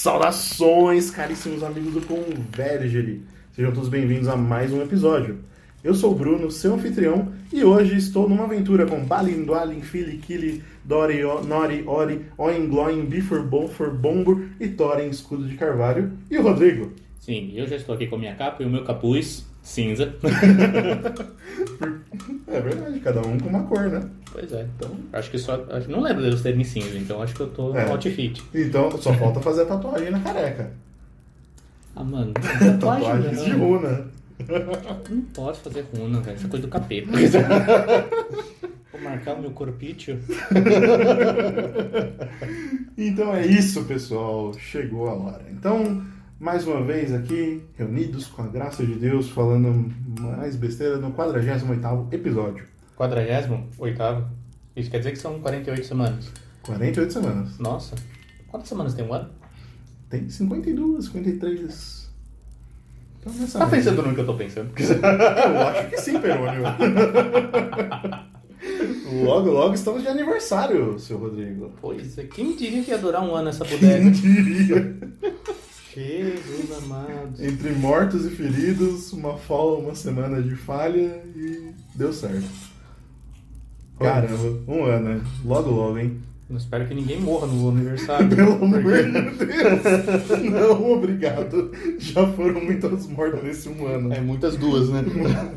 Saudações, caríssimos amigos do Convergere. Sejam todos bem-vindos a mais um episódio. Eu sou o Bruno, seu anfitrião, e hoje estou numa aventura com Balin, Dwalin, Fili, Kili, Dori, Nori, Ori, Oin, Gloin, Bifor, Bonfor, Bombur e Thorin, Escudo de Carvalho, e o Rodrigo. Sim, eu já estou aqui com a minha capa e o meu capuz cinza. É verdade, cada um com uma cor, né? Pois é, então acho que não lembro deles terem cinza, então acho que eu tô no outfit. Então só falta fazer a tatuagem na careca. Ah, mano, Tatuagens de runa. Não pode fazer runa, velho, essa coisa do capeta. Vou marcar o meu corpício. Então é isso, pessoal, chegou a hora. Então, mais uma vez aqui, reunidos com a graça de Deus, falando mais besteira no 48º episódio. 48º? Isso quer dizer que são 48 semanas. 48 semanas. Nossa, quantas semanas tem um ano? Tem 52, 53. Então, Tá pensando no que eu tô pensando? Eu acho que sim, Perônio. Logo estamos de aniversário, seu Rodrigo. Pois é, quem diria que ia durar um ano essa Quem bodega? diria? Jesus amado. Entre mortos e feridos, uma semana de falha e deu certo. Caramba, um ano, né? Logo, hein? Eu espero que ninguém morra no aniversário. Pelo amor de Deus! Não, obrigado. Já foram muitas mortes nesse um ano. É, muitas duas, né?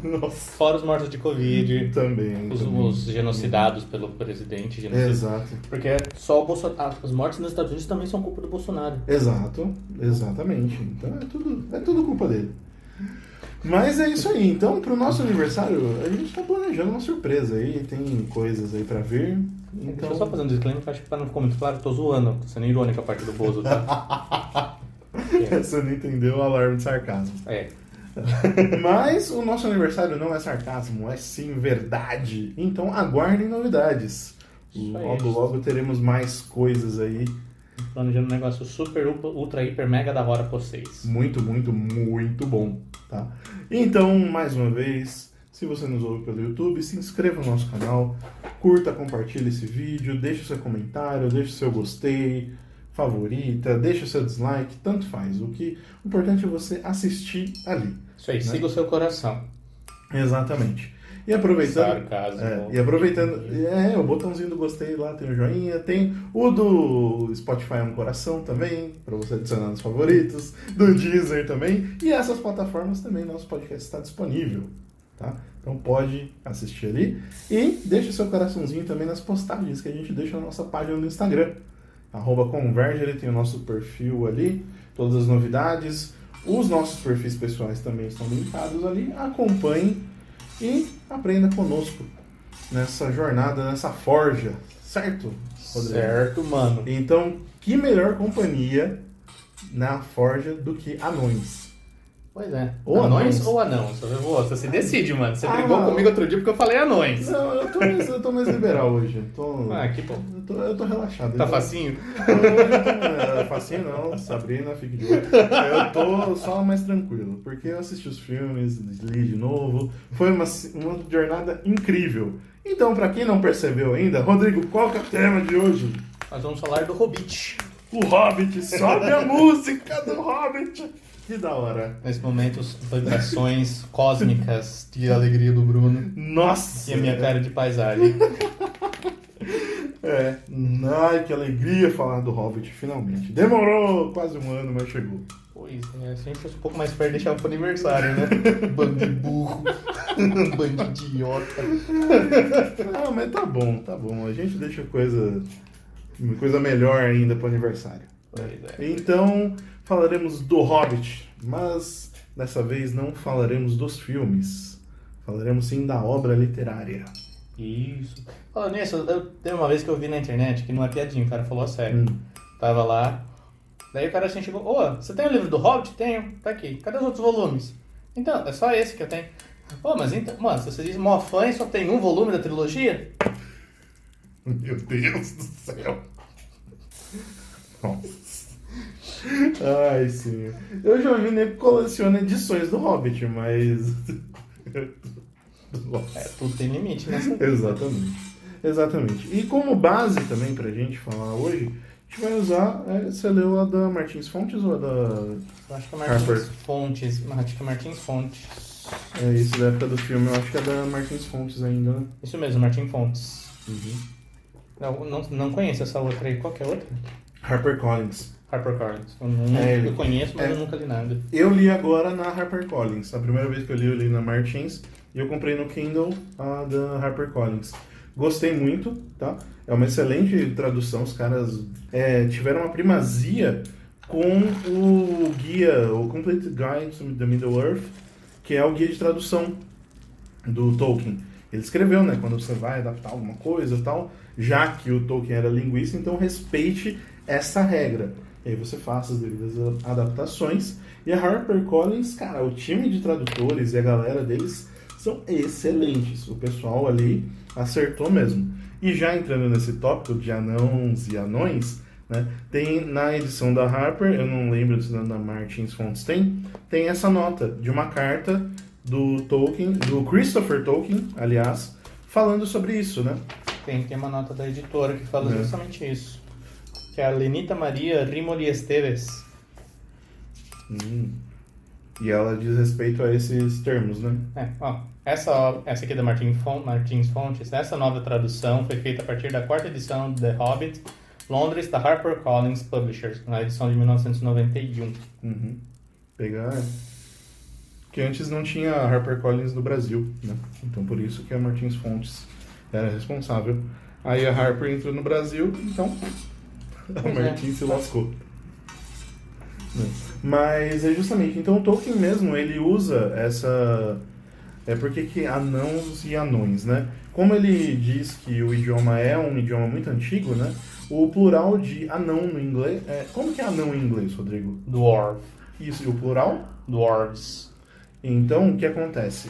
Nossa. Fora os mortos de Covid. Também. Os genocidados pelo presidente. Genocida. Exato. Porque só o Bolsonaro. As mortes nos Estados Unidos também são culpa do Bolsonaro. Exato, exatamente. Então é tudo culpa dele. Mas é isso aí. Então, pro nosso aniversário, a gente tá planejando uma surpresa aí. Tem coisas aí pra vir. Então... Deixa eu só fazer um disclaimer, que eu acho que pra não ficar muito claro, eu tô zoando, tô sendo irônico a parte do Bozo, tá? Você não entendeu o alarme de sarcasmo. É. Mas o nosso aniversário não é sarcasmo, é sim verdade. Então aguardem novidades. Logo teremos mais coisas aí. Planejando um negócio super, ultra, hiper, mega da hora pra vocês. Muito bom, tá? Então, mais uma vez, se você nos ouve pelo YouTube, se inscreva no nosso canal, curta, compartilhe esse vídeo, deixe o seu comentário, deixe o seu gostei, favorita, deixe o seu dislike, tanto faz. O importante é você assistir ali. Isso aí, né? Siga o seu coração. Exatamente. E aproveitando, Sarcasmo. o botãozinho do gostei lá, tem o joinha, tem o do Spotify é um coração também, para você adicionar nos favoritos, do Deezer também, e essas plataformas também, nosso podcast está disponível, tá? Então pode assistir ali, e deixa o seu coraçãozinho também nas postagens que a gente deixa na nossa página no Instagram, @Convergere, tem o nosso perfil ali, todas as novidades, os nossos perfis pessoais também estão linkados ali, acompanhem e aprenda conosco nessa jornada, nessa forja, certo, Rodrigo? Certo, mano. Então, que melhor companhia na forja do que anões? Pois é. Ou Anões anões. ou anãos? Você se decide, mano. Você brigou comigo outro dia porque eu falei anões. Não, eu tô mais liberal hoje. Que bom. Eu tô relaxado. Tá facinho? Facinho não, Sabrina, fique de olho. Eu tô só mais tranquilo, porque eu assisti os filmes, li de novo. Foi uma jornada incrível. Então, pra quem não percebeu ainda, Rodrigo, qual que é o tema de hoje? Nós vamos falar do Hobbit. O Hobbit, sobe a música do Hobbit. Que da hora. Nesse momento, as vibrações cósmicas de alegria do Bruno. Nossa! E a minha cara de paisagem. Ai, que alegria falar do Hobbit, finalmente. Demorou quase um ano, mas chegou. Pois é, se a gente fosse um pouco mais perto, deixava pro aniversário, né? Bando de burro. Bando de idiota. Ah, mas tá bom. A gente deixa coisa melhor ainda pro aniversário. Pois é. Então, falaremos do Hobbit, mas dessa vez não falaremos dos filmes. Falaremos sim da obra literária. Isso. Falando nisso, teve uma vez que eu vi na internet, que não é piadinha, o cara falou a sério. Tava lá, daí o cara assim chegou, você tem o livro do Hobbit? Tenho, tá aqui. Cadê os outros volumes? Então, é só esse que eu tenho. Mas então, mano, se você diz mó fã e só tem um volume da trilogia? Meu Deus do céu. Nossa. Ai, sim. Eu já vi nem que coleciona edições do Hobbit, mas... Tudo tem limite nessa vida. Exatamente. E como base também pra gente falar hoje, gente vai usar... você leu a da Martins Fontes ou a da Eu acho que é Martins Fontes. Acho que é Martins Fontes. É isso, da época do filme, eu acho que é da Martins Fontes ainda, né? Isso mesmo, Martins Fontes. Uhum. Não conheço essa outra aí. Qual que é a outra? HarperCollins. HarperCollins. Eu conheço, mas eu nunca li nada. Eu li agora na HarperCollins. A primeira vez que eu li na Martins. E eu comprei no Kindle a da HarperCollins. Gostei muito, tá? É uma excelente tradução. Os caras tiveram uma primazia com o guia, o Complete Guide to the Middle-earth, que é o guia de tradução do Tolkien. Ele escreveu, né? Quando você vai adaptar alguma coisa e tal, já que o Tolkien era linguista, então respeite essa regra. E aí você faça as devidas adaptações. E a HarperCollins, cara, o time de tradutores e a galera deles são excelentes. O pessoal ali acertou mesmo. E já entrando nesse tópico de anãos e anões, né, tem na edição da Harper, eu não lembro se na Martins Fontes tem essa nota de uma carta do Tolkien, do Christopher Tolkien, aliás, falando sobre isso, né? Tem uma nota da editora que fala justamente isso. Que é a Lenita Maria Rimoli Esteves. E ela diz respeito a esses termos, né? Essa aqui é da Martins Fontes, essa nova tradução foi feita a partir da 4ª edição de The Hobbit, Londres, da HarperCollins Publishers, na edição de 1991. Pegar... Que antes não tinha a HarperCollins no Brasil, né? Então por isso que a Martins Fontes era responsável. Aí a Harper entrou no Brasil, então a Martins se lascou. Mas é justamente, então o Tolkien mesmo, ele usa essa... por que anãos e anões, né? Como ele diz que o idioma é um idioma muito antigo, né? O plural de anão no inglês... como que é anão em inglês, Rodrigo? Dwarf. Isso, e o plural? Dwarves. Então, o que acontece?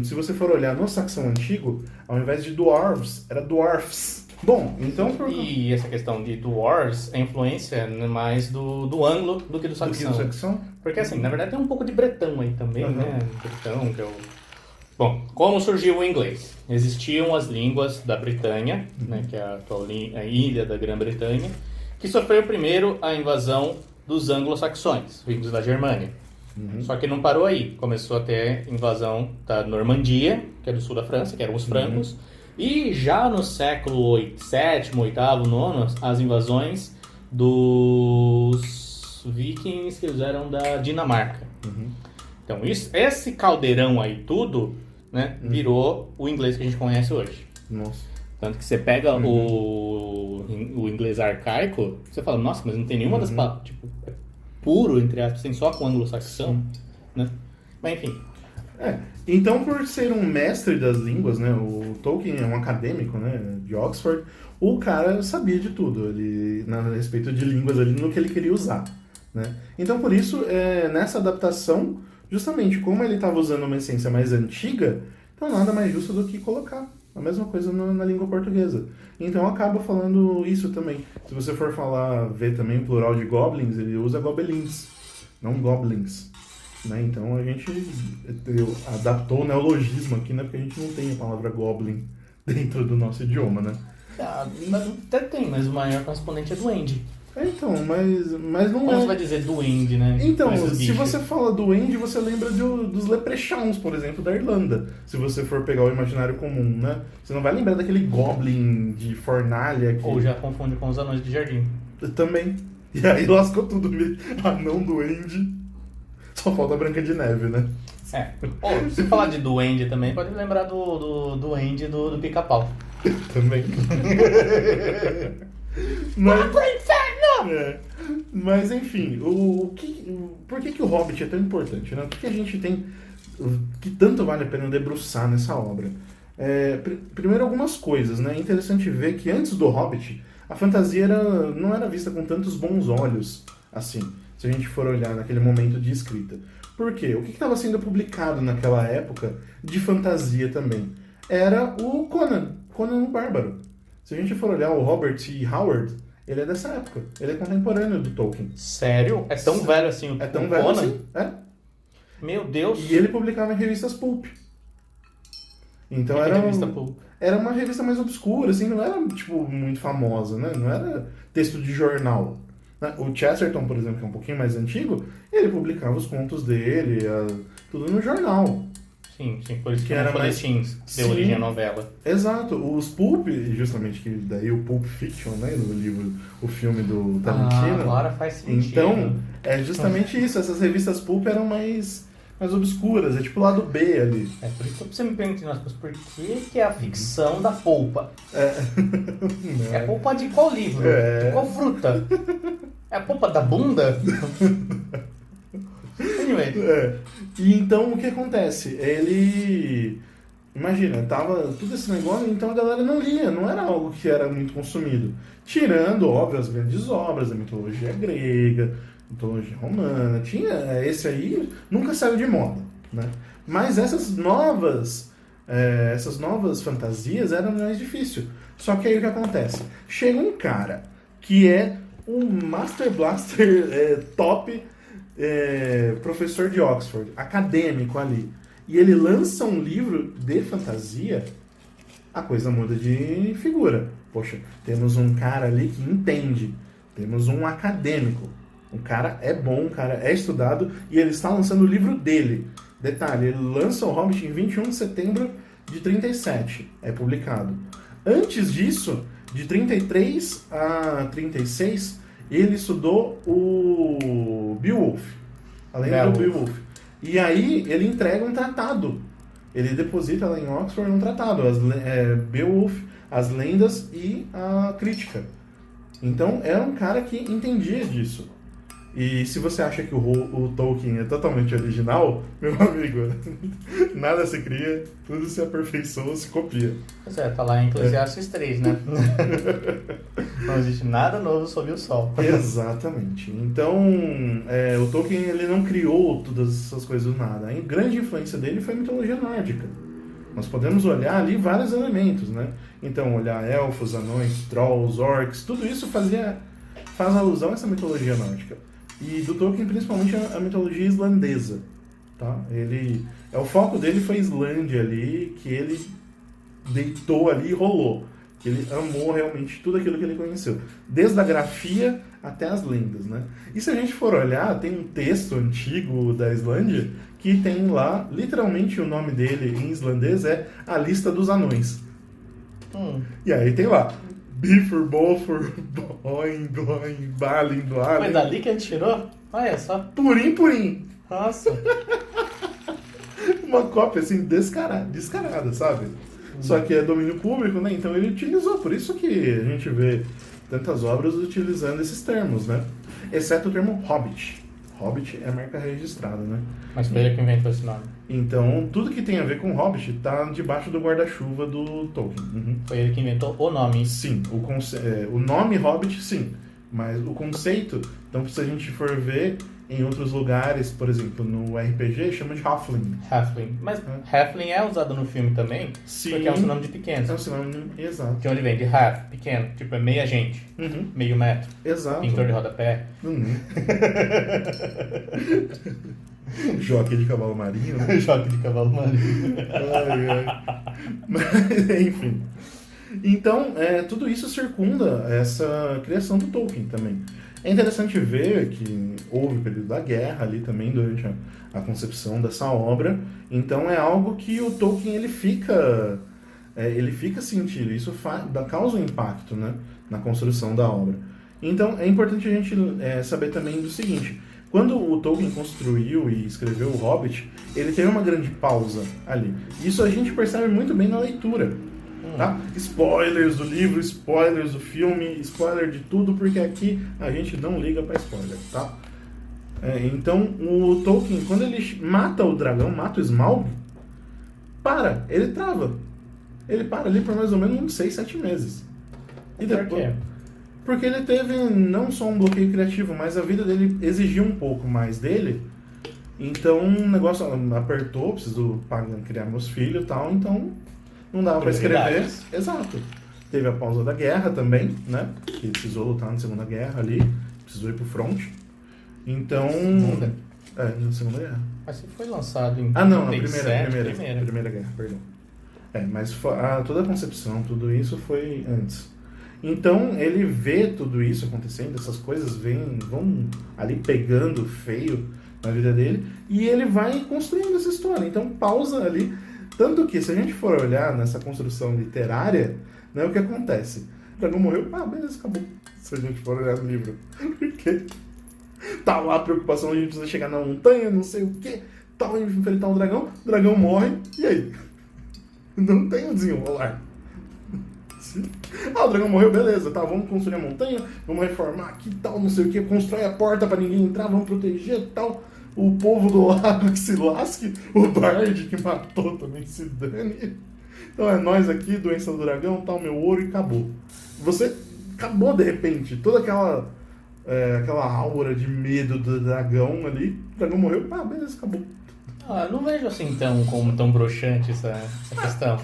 Se você for olhar no saxão antigo, ao invés de dwarves, era dwarfs. Bom, então... E essa questão de dwarves, a influência é mais do anglo do que do saxão. Porque assim, na verdade tem um pouco de bretão aí também, né? Bretão, que é o... Bom, como surgiu o inglês? Existiam as línguas da Britânia, né, que é a atual a ilha da Grã-Bretanha, que sofreu primeiro a invasão dos anglo-saxões, vindos da Germânia. Só que não parou aí. Começou a ter invasão da Normandia, que é do sul da França, que eram os francos. E já no século VII, VIII, IX, as invasões dos vikings que eles eram da Dinamarca. Então esse caldeirão aí tudo, né, virou o inglês que a gente conhece hoje. Nossa. Tanto que você pega o inglês arcaico, você fala, nossa, mas não tem nenhuma das palavras, tipo, puro, entre aspas, tem só com anglo-saxão, né? Mas enfim. Então, por ser um mestre das línguas, né, o Tolkien é um acadêmico, né, de Oxford, o cara sabia de tudo, ele, a respeito de línguas ali, no que ele queria usar, né? Então, por isso, nessa adaptação, justamente como ele estava usando uma essência mais antiga, então nada mais justo do que colocar a mesma coisa na língua portuguesa. Então acaba falando isso também. Se você for ver também o plural de goblins, ele usa gobelins, não goblins. Né? Então a gente adaptou o neologismo aqui, né? Porque a gente não tem a palavra goblin dentro do nosso idioma, né? Até tem, mas o maior correspondente é duende. Então, mas não Como você vai dizer duende, né? Então, se você fala duende, você lembra dos leprechauns, por exemplo, da Irlanda. Se você for pegar o imaginário comum, né? Você não vai lembrar daquele goblin de fornalha. Ou já confunde com os anões de jardim. Também. E aí lascou tudo. Anão, duende. Só falta a Branca de Neve, né? Se falar de duende também, pode lembrar do duende do Pica-Pau. Também. Mas enfim, por que o Hobbit é tão importante, né? Por que a gente tem que tanto vale a pena debruçar nessa obra? Primeiro, algumas coisas, né? É interessante ver que antes do Hobbit a fantasia não era vista com tantos bons olhos assim, se a gente for olhar naquele momento de escrita. Por quê? O que estava sendo publicado naquela época de fantasia também? Era o Conan o Bárbaro. Se a gente for olhar o Robert E. Howard, ele é dessa época. Ele é contemporâneo do Tolkien. Sério? É tão velho assim o tão velho Conan? assim? Meu Deus! E ele publicava em revistas pulp. Então Que era, revista pulp. era uma revista mais obscura, assim, não era, tipo, muito famosa, né? Não era texto de jornal. Né? O Chesterton, por exemplo, que é um pouquinho mais antigo, ele publicava os contos dele, tudo no jornal. Sim, por isso Que que era eram folhetins, que deu Sim. origem à novela. Exato, os pulp, justamente que daí o Pulp Fiction, né, no livro, o filme do Tarantino. Agora faz sentido. Então, é justamente isso, essas revistas pulp eram mais obscuras, é tipo o lado B ali. É por isso que você me pergunta, nossa, mas por que é a ficção da polpa? É a polpa de qual livro? É. De qual fruta? É a polpa da bunda? Anyway. E então o que acontece? Ele. Imagina, tava tudo esse negócio, então a galera não lia, não era algo que era muito consumido. Tirando, óbvio, as grandes obras, a mitologia grega, mitologia romana, tinha esse aí, nunca saiu de moda, né? Mas essas novas fantasias eram mais difíceis. Só que aí o que acontece? Chega um cara que é um Master Blaster top professor de Oxford, acadêmico ali, e ele lança um livro de fantasia, a coisa muda de figura. Poxa, temos um cara ali que entende, temos um acadêmico, um cara é bom, um cara é estudado, e ele está lançando o livro dele. Detalhe, ele lança o Hobbit em 21 de setembro de 37, é publicado. Antes disso, de 33 a 36, ele estudou o Beowulf, a lenda do Beowulf. E aí ele entrega um tratado. Ele deposita lá em Oxford um tratado, Beowulf, as lendas e a crítica. Então era um cara que entendia disso. E se você acha que o Tolkien é totalmente original, meu amigo, nada se cria, tudo se aperfeiçoa, se copia. Pois é, tá lá em Eclesiastes 3, né? Não existe nada novo sob o sol. Exatamente. Então, o Tolkien ele não criou todas essas coisas do nada. A grande influência dele foi a mitologia nórdica. Nós podemos olhar ali vários elementos, né? Então, olhar elfos, anões, trolls, orcs, tudo isso faz alusão a essa mitologia nórdica. E do Tolkien, principalmente, a mitologia islandesa. Tá? O foco dele foi a Islândia ali, que ele deitou ali e rolou. Ele amou realmente tudo aquilo que ele conheceu. Desde a grafia até as lendas, né? E se a gente for olhar, tem um texto antigo da Islândia que tem lá, literalmente o nome dele em islandês é A Lista dos Anões. E aí tem lá, Bifur, Bofur, Boing, Doing, Balin, Dwalin. Foi dali que a gente tirou? Olha só. Purim. Nossa. Uma cópia assim descarada, sabe? Só que é domínio público, né? Então ele utilizou. Por isso que a gente vê tantas obras utilizando esses termos, né? Exceto o termo Hobbit. Hobbit é marca registrada, né? Mas foi ele que inventou esse nome. Então, tudo que tem a ver com Hobbit tá debaixo do guarda-chuva do Tolkien. Uhum. Foi ele que inventou o nome. Sim, o nome Hobbit, sim. Mas o conceito, então se a gente for ver em outros lugares, por exemplo, no RPG, chama de Halfling. Halfling. Mas Halfling é usado no filme também? Sim. Porque é um sinônimo de pequeno. É um sinônimo, exato. De onde vem? De half, pequeno. Tipo, é meia gente. Meio metro. Exato. Pintor de rodapé. Jockey de cavalo marinho, né? Jockey de cavalo marinho. Mas, enfim. Então, tudo isso circunda essa criação do Tolkien também. É interessante ver que houve o período da guerra ali também durante a concepção dessa obra. Então é algo que o Tolkien ele fica sentindo. Isso causa um impacto, né, na construção da obra. Então é importante a gente saber também do seguinte. Quando o Tolkien construiu e escreveu o Hobbit, ele teve uma grande pausa ali. Isso a gente percebe muito bem na leitura. Tá? Spoilers do livro, spoilers do filme, spoiler de tudo, porque aqui a gente não liga pra spoiler, tá? Então, o Tolkien, quando ele mata o dragão, mata o Smaug, ele trava. Ele para ali por mais ou menos uns 6, 7 meses. E depois, por quê? Porque ele teve não só um bloqueio criativo, mas a vida dele exigiu um pouco mais dele. Então, o negócio apertou, preciso criar meus filhos e tal, então não dava pra escrever. Exato. Teve a pausa da guerra também, né? Que precisou lutar na Segunda Guerra ali, precisou ir pro front. Então... na Segunda Guerra. Mas se foi lançado em não, na 37, Primeira Guerra, perdão. Mas toda a concepção, tudo isso foi antes. Então ele vê tudo isso acontecendo, essas coisas vão ali pegando feio na vida dele, e ele vai construindo essa história. Então pausa ali. Tanto que, se a gente for olhar nessa construção literária, né, o que acontece? O dragão morreu, beleza, acabou. Se a gente for olhar no livro. Porque tá lá a preocupação, a gente precisa chegar na montanha, não sei o que, tal, enfrentar o dragão morre, e aí? Não tem um desenrolar. O dragão morreu, beleza, tá, vamos construir a montanha, vamos reformar aqui, tal, não sei o que, constrói a porta pra ninguém entrar, vamos proteger, tal, o povo do lado que se lasque, o Bard que matou também se dane. Então é nós aqui, doença do dragão, tal, meu ouro, e acabou. Você acabou de repente, toda aquela aura de medo do dragão ali, o dragão morreu, beleza, acabou. Eu não vejo assim como tão broxante essa questão.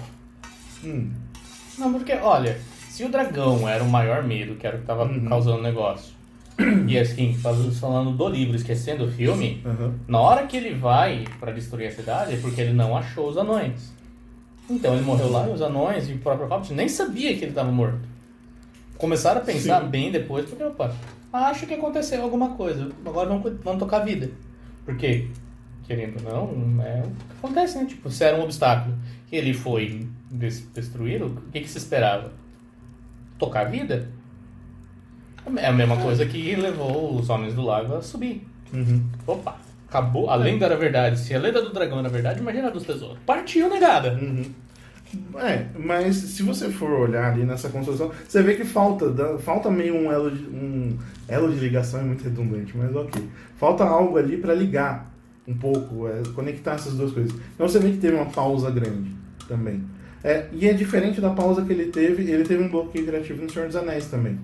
Não, porque, olha, se o dragão era o maior medo, que era o que estava causando o negócio, e assim, falando do livro, esquecendo o filme, na hora que ele vai pra destruir a cidade, é porque ele não achou os anões. Então ele morreu lá, e os anões e o próprio Hobbit nem sabia que ele estava morto. Começaram a pensar bem depois, porque, acho que aconteceu alguma coisa, agora vamos tocar a vida. Porque, querendo ou não, é o que acontece, né? Tipo, se era um obstáculo que ele foi destruído, o que se esperava? Tocar a vida? É a mesma coisa que levou os Homens do Lago a subir. Opa, acabou. A lenda era verdade. Se a lenda do dragão era verdade, imagina a dos tesouros. Partiu, negada. Mas se você for olhar ali nessa construção, você vê que falta meio um elo de ligação, é muito redundante, mas ok. Falta algo ali para ligar um pouco, conectar essas duas coisas. Então você vê que teve uma pausa grande também. E é diferente da pausa que ele teve um bloqueio criativo no Senhor dos Anéis também.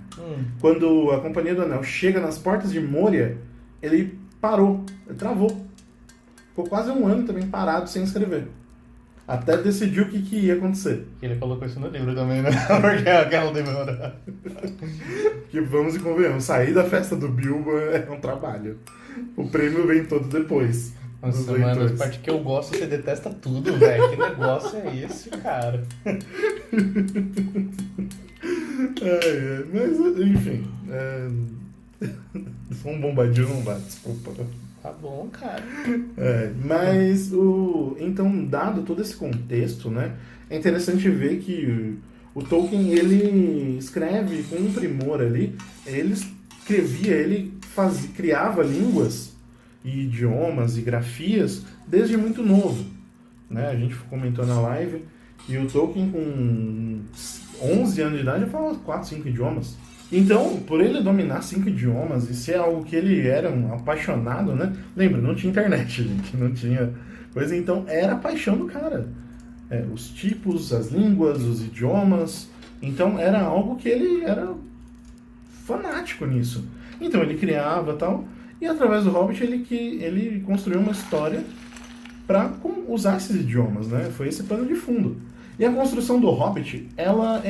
Quando a Companhia do Anel chega nas portas de Moria, ele parou, ele travou. Ficou quase um ano também parado sem escrever. Até decidir o que ia acontecer. Ele colocou isso no livro também, né? Porque aquela demora. Que vamos e convenhamos, sair da festa do Bilbo é um trabalho. O prêmio vem todo depois. Nossa, mano, a parte que eu gosto, você detesta tudo, velho. Que negócio é esse, cara? Mas, enfim. Só um bombadinho não dá, desculpa. Tá bom, cara. Mas, então, dado todo esse contexto, né, é interessante ver que o Tolkien, ele escreve com um primor ali, ele criava línguas e idiomas e grafias desde muito novo, né? A gente comentou na live que o Tolkien com 11 anos de idade já falava 4, 5 idiomas. Então, por ele dominar 5 idiomas e ser algo que ele era um apaixonado, né? Lembra, não tinha internet, gente, não tinha coisa, então era a paixão do cara. Os tipos, as línguas, os idiomas, então era algo que ele era fanático nisso. Então ele criava tal, e através do Hobbit ele construiu uma história para usar esses idiomas, né? Foi esse pano de fundo. E a construção do Hobbit, ela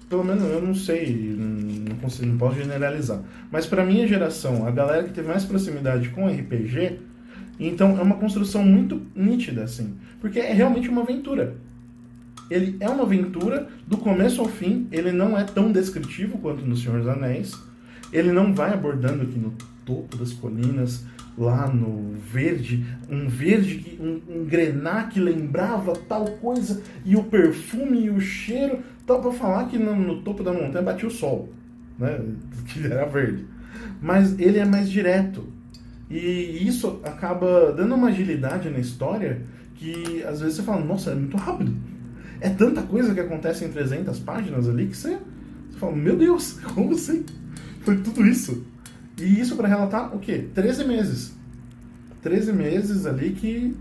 pelo menos eu não sei, não posso generalizar, mas para minha geração, a galera que teve mais proximidade com RPG, então é uma construção muito nítida, assim, porque é realmente uma aventura. Ele é uma aventura do começo ao fim, ele não é tão descritivo quanto no Senhor dos Anéis, ele não vai abordando aqui no topo das colinas, lá no verde, um grená que lembrava tal coisa, e o perfume e o cheiro, tal, para falar que no topo da montanha batia o sol, né, que era verde. Mas ele é mais direto, e isso acaba dando uma agilidade na história, que às vezes você fala, nossa, é muito rápido. É tanta coisa que acontece em 300 páginas ali, que você fala, meu Deus, como assim? Foi tudo isso. E isso para relatar o quê? 13 meses. 13 meses ali que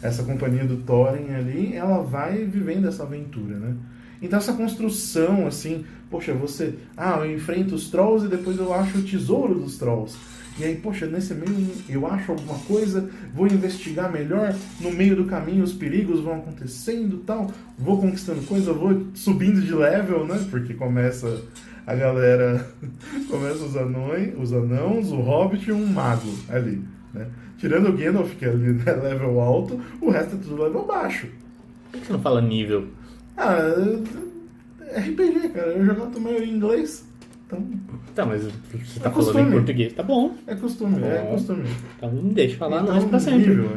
essa companhia do Thorin ali, ela vai vivendo essa aventura, né? Então essa construção, assim, poxa, eu enfrento os Trolls e depois eu acho o tesouro dos Trolls. E aí, poxa, nesse meio eu acho alguma coisa, vou investigar melhor, no meio do caminho os perigos vão acontecendo e tal, vou conquistando coisa, vou subindo de level, né? Porque começa a galera, começa os anãos, o Hobbit e um mago ali, né? Tirando o Gandalf, que é ali, né, level alto, o resto é tudo level baixo. Por que você não fala nível? Ah, RPG, cara. Eu jogo também em inglês. Então, Tá, mas você tá falando costume. em português. Tá bom. é costume, é Bom. costume. Então não deixa falar Então, nós pra sempre. nível,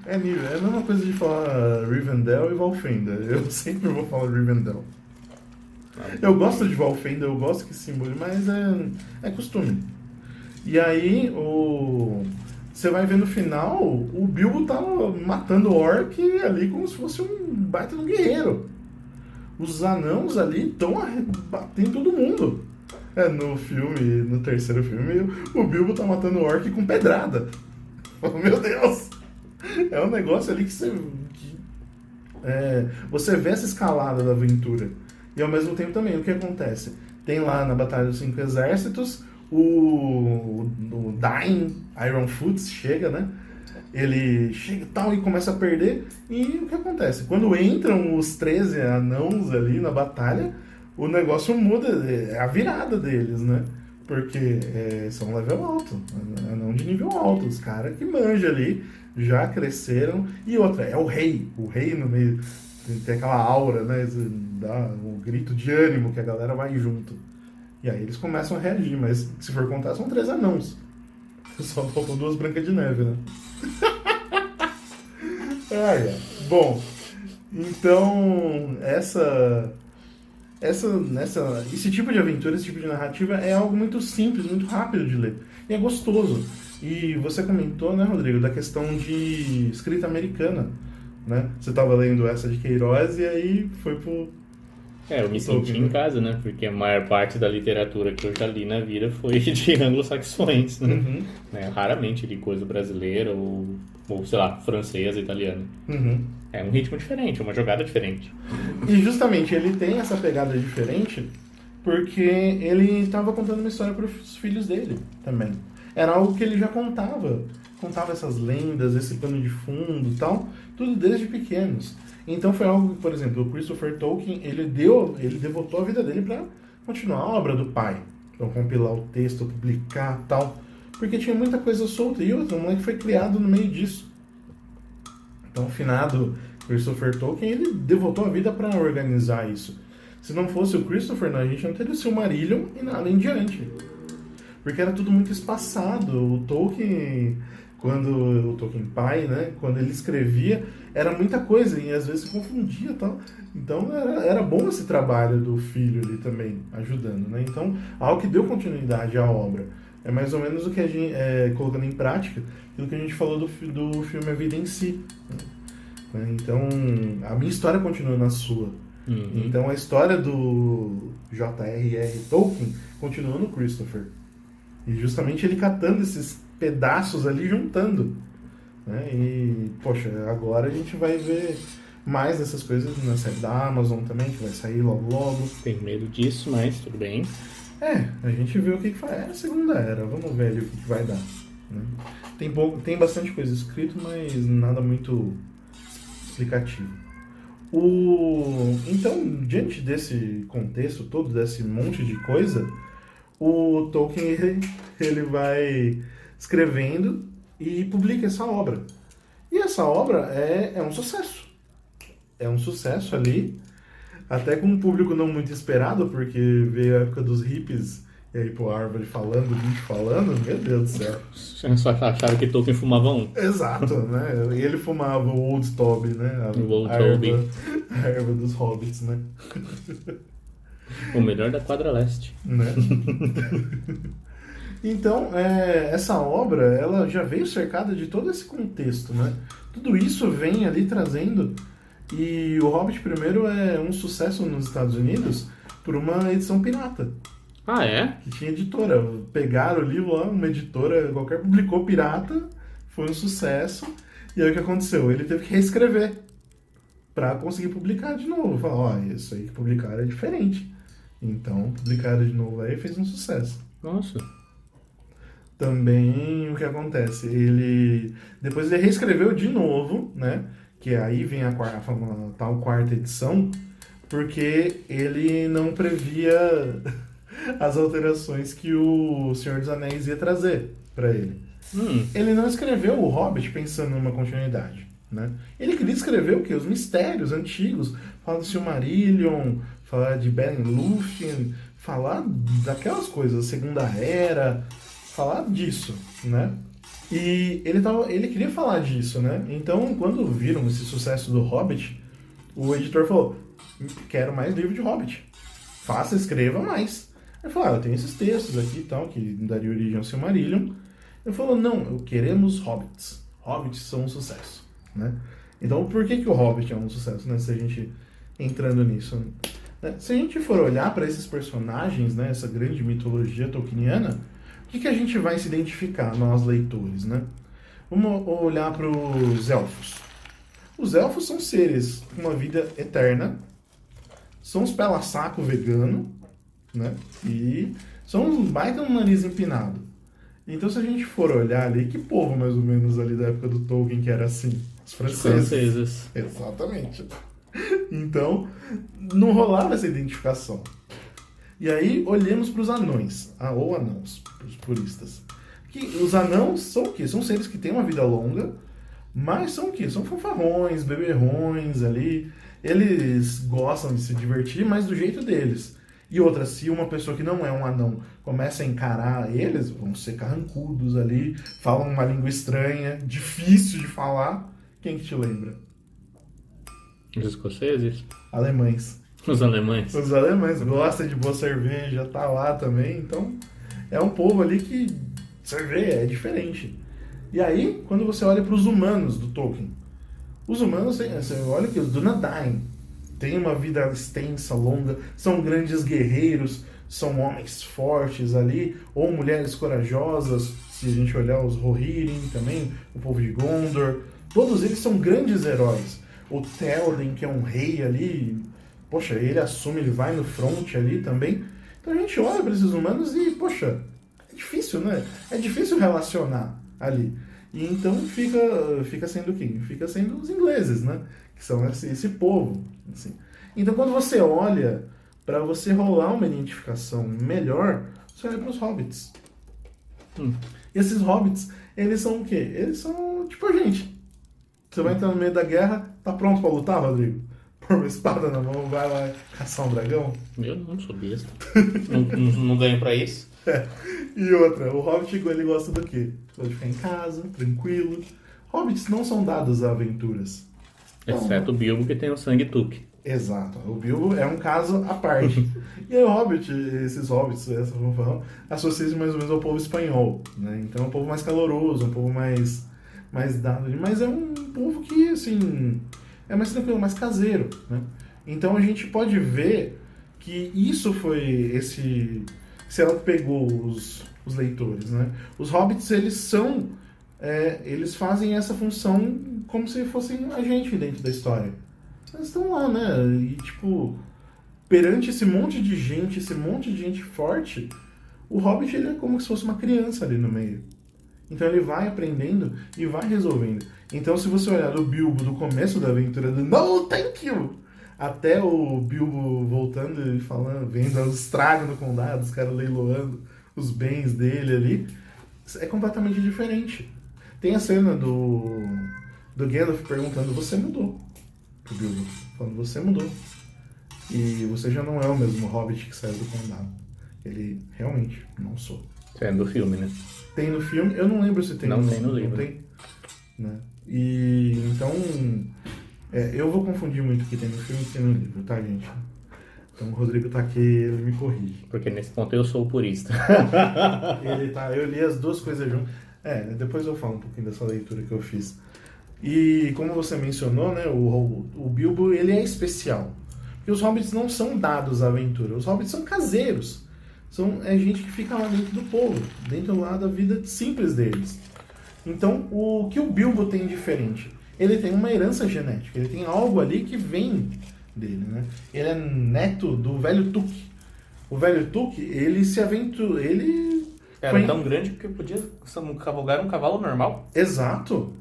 é nível. É a mesma coisa de falar Rivendell e Valfenda. Eu sempre vou falar Rivendell. Eu gosto de Valfenda, eu gosto que simboliza, mas é costume. E aí, você vai ver no final, o Bilbo tá matando o orc ali como se fosse um baita de um guerreiro. Os anãos ali estão batendo todo mundo. No filme, no terceiro filme, o Bilbo tá matando o orc com pedrada. Meu Deus! É um negócio ali que você vê essa escalada da aventura. E ao mesmo tempo também, o que acontece? Tem lá na Batalha dos Cinco Exércitos, o Dain Ironfoot chega, né? Ele chega e tal e começa a perder. E o que acontece? Quando entram os 13 anãos ali na batalha, o negócio muda, é a virada deles, né? Porque são level alto, anão de nível alto. Os caras que manjam ali já cresceram. E outra, é o rei no meio. Tem aquela aura, né? Dá um grito de ânimo que a galera vai junto. E aí eles começam a reagir, mas se for contar, são 3 anãos. Só faltam 2 Brancas de Neve, né? Bom, então esse tipo de aventura, esse tipo de narrativa é algo muito simples, muito rápido de ler. E é gostoso. E você comentou, né, Rodrigo, da questão de escrita americana, né? Você estava lendo essa de Queiroz e aí foi pro... Eu me senti em casa, né? Porque a maior parte da literatura que eu já li na vida foi de anglo-saxões, né? Uhum. Raramente li coisa brasileira ou, sei lá, francesa, italiana. Uhum. É um ritmo diferente, uma jogada diferente. E justamente ele tem essa pegada diferente porque ele estava contando uma história para os filhos dele também. Era algo que ele já contava essas lendas, esse pano de fundo e tal, tudo desde pequenos. Então foi algo que, por exemplo, o Christopher Tolkien, ele devotou a vida dele para continuar a obra do pai. Então compilar o texto, publicar e tal, porque tinha muita coisa solta. E outra, o moleque foi criado no meio disso. Então o finado Christopher Tolkien, ele devotou a vida para organizar isso. Se não fosse o Christopher, a gente não teria o Silmarillion e nada em diante. Porque era tudo muito espaçado. O Tolkien pai, né, quando ele escrevia, era muita coisa e às vezes se confundia e tal. Então era bom esse trabalho do filho ali também, ajudando, né? Então, algo que deu continuidade à obra. É mais ou menos o que a gente, colocando em prática, aquilo que a gente falou do filme A Vida em Si. Né? Então, a minha história continua na sua. Uhum. Então, a história do J.R.R. Tolkien continua no Christopher. E justamente ele catando esses pedaços ali, juntando. Né? E, poxa, agora a gente vai ver mais dessas coisas na série da Amazon também, que vai sair logo logo. Tenho medo disso, mas tudo bem. A gente vê o que faz. É a segunda era, vamos ver ali o que vai dar. Né? Tem bastante coisa escrito, mas nada muito explicativo. Então, diante desse contexto todo, desse monte de coisa, o Tolkien ele vai escrevendo e publica essa obra. E essa obra é um sucesso. É um sucesso ali, até com um público não muito esperado, porque veio a época dos hippies, e aí, pô, a árvore falando, o bicho falando, meu Deus do céu. Vocês só acharam que Tolkien fumava um? Exato, né? E ele fumava o Old Toby, né? O Old Toby. A erva dos hobbits, né? O melhor da quadra leste. Né? Então, essa obra, ela já veio cercada de todo esse contexto, né? Tudo isso vem ali trazendo, e o Hobbit primeiro é um sucesso nos Estados Unidos por uma edição pirata. Ah, é? Que tinha editora. Pegaram o livro lá, uma editora qualquer publicou pirata, foi um sucesso, e aí o que aconteceu? Ele teve que reescrever para conseguir publicar de novo. Falar, isso aí que publicaram é diferente. Então, publicaram de novo aí e fez um sucesso. Nossa. Também o que acontece? Depois ele reescreveu de novo, né? Que aí vem a tal quarta edição, porque ele não previa as alterações que o Senhor dos Anéis ia trazer para ele. Ele não escreveu o Hobbit pensando numa continuidade. né? Ele queria escrever o quê? Os mistérios antigos, falar do Silmarillion, falar de Beren e Lúthien, falar daquelas coisas, Segunda Era, falar disso, né? E ele queria falar disso, né? Então, quando viram esse sucesso do Hobbit, o editor falou, quero mais livro de Hobbit. Faça, escreva mais. Ele falou, eu tenho esses textos aqui e tal, que daria origem ao Silmarillion. Ele falou, não, queremos Hobbits. Hobbits são um sucesso, né? Então, por que o Hobbit é um sucesso, né? Se a gente entrando nisso, né? Se a gente for olhar para esses personagens, né? Essa grande mitologia tolkieniana, o que a gente vai se identificar, nós leitores, né? Vamos olhar para os elfos. Os elfos são seres com uma vida eterna, são uns pela-saco vegano, né? E são uns baita no nariz empinado. Então, se a gente for olhar ali, que povo mais ou menos ali da época do Tolkien que era assim? Os franceses. Exatamente. Então, não rolava essa identificação. E aí, olhemos para os anões, ou anãos, para os puristas. Que os anãos são o quê? São seres que têm uma vida longa, mas são o quê? São fanfarrões, beberrões ali. Eles gostam de se divertir, mas do jeito deles. E outra, se uma pessoa que não é um anão começa a encarar eles, vão ser carrancudos ali, falam uma língua estranha, difícil de falar. Quem que te lembra? Os escoceses? Alemães. Os alemães. Os alemães gostam de boa cerveja, tá lá também. Então, é um povo ali que, você vê, é diferente. E aí, quando você olha para os humanos do Tolkien, os humanos, você olha que os Dúnedain têm uma vida extensa, longa, são grandes guerreiros, são homens fortes ali, ou mulheres corajosas, se a gente olhar os Rohirrim também, o povo de Gondor, todos eles são grandes heróis. O Théoden, que é um rei ali, poxa, ele assume, ele vai no front ali também. Então a gente olha para esses humanos e, poxa, é difícil, né? É difícil relacionar ali. E então fica sendo quem? Fica sendo os ingleses, né? Que são esse povo. Assim. Então quando você olha, para você rolar uma identificação melhor, você olha para os hobbits. E esses hobbits, eles são o quê? Eles são tipo a gente. Você vai entrar no meio da guerra, tá pronto para lutar, Rodrigo? Pôr uma espada na mão, vai lá caçar um dragão? Eu não sou besta. não ganho pra isso. É. E outra, o Hobbit, ele gosta do quê? Gosta de ficar em casa, tranquilo. Hobbits não são dados a aventuras. Exceto o Bilbo, que tem o sangue Tuque. Exato. O Bilbo é um caso à parte. E aí o Hobbit, esses Hobbits, vamos falar, associam-se mais ou menos ao povo espanhol, né? Então é um povo mais caloroso, um povo mais dado. Mas é um povo que, assim, é mais tranquilo, mais caseiro, né? Então a gente pode ver que isso foi esse ela que pegou os leitores, né? Os hobbits, eles são eles fazem essa função como se fossem a gente dentro da história. Eles estão lá, né? E tipo, perante esse monte de gente forte, o hobbit, ele é como se fosse uma criança ali no meio. Então ele vai aprendendo e vai resolvendo. Então se você olhar do Bilbo do começo da aventura do No, thank you! Até o Bilbo voltando e falando, vendo os estragos no condado, os caras leiloando os bens dele ali, é completamente diferente. Tem a cena do Gandalf perguntando, você mudou? Pro Bilbo, falando, você mudou. E você já não é o mesmo hobbit que saiu do condado. Ele, realmente, não sou. Isso é do filme, né? Tem no filme, eu não lembro se tem não tem no livro. Não tem, né? E então eu vou confundir muito o que tem no filme e o que tem no livro, tá, gente? Então o Rodrigo tá aqui, ele me corrige. Porque nesse ponto eu sou o purista. Eu li as duas coisas juntas. Depois eu falo um pouquinho dessa leitura que eu fiz. E como você mencionou, né, o Bilbo, ele é especial. Porque os hobbits não são dados à aventura, os hobbits são caseiros. É gente que fica lá dentro do povo, dentro lá da vida simples deles. Então, o que o Bilbo tem diferente? Ele tem uma herança genética, ele tem algo ali que vem dele, né? Ele é neto do velho Tuque. O velho Tuque, ele se aventurou, ele... Era tão grande que podia cavalgar um cavalo normal. Exato,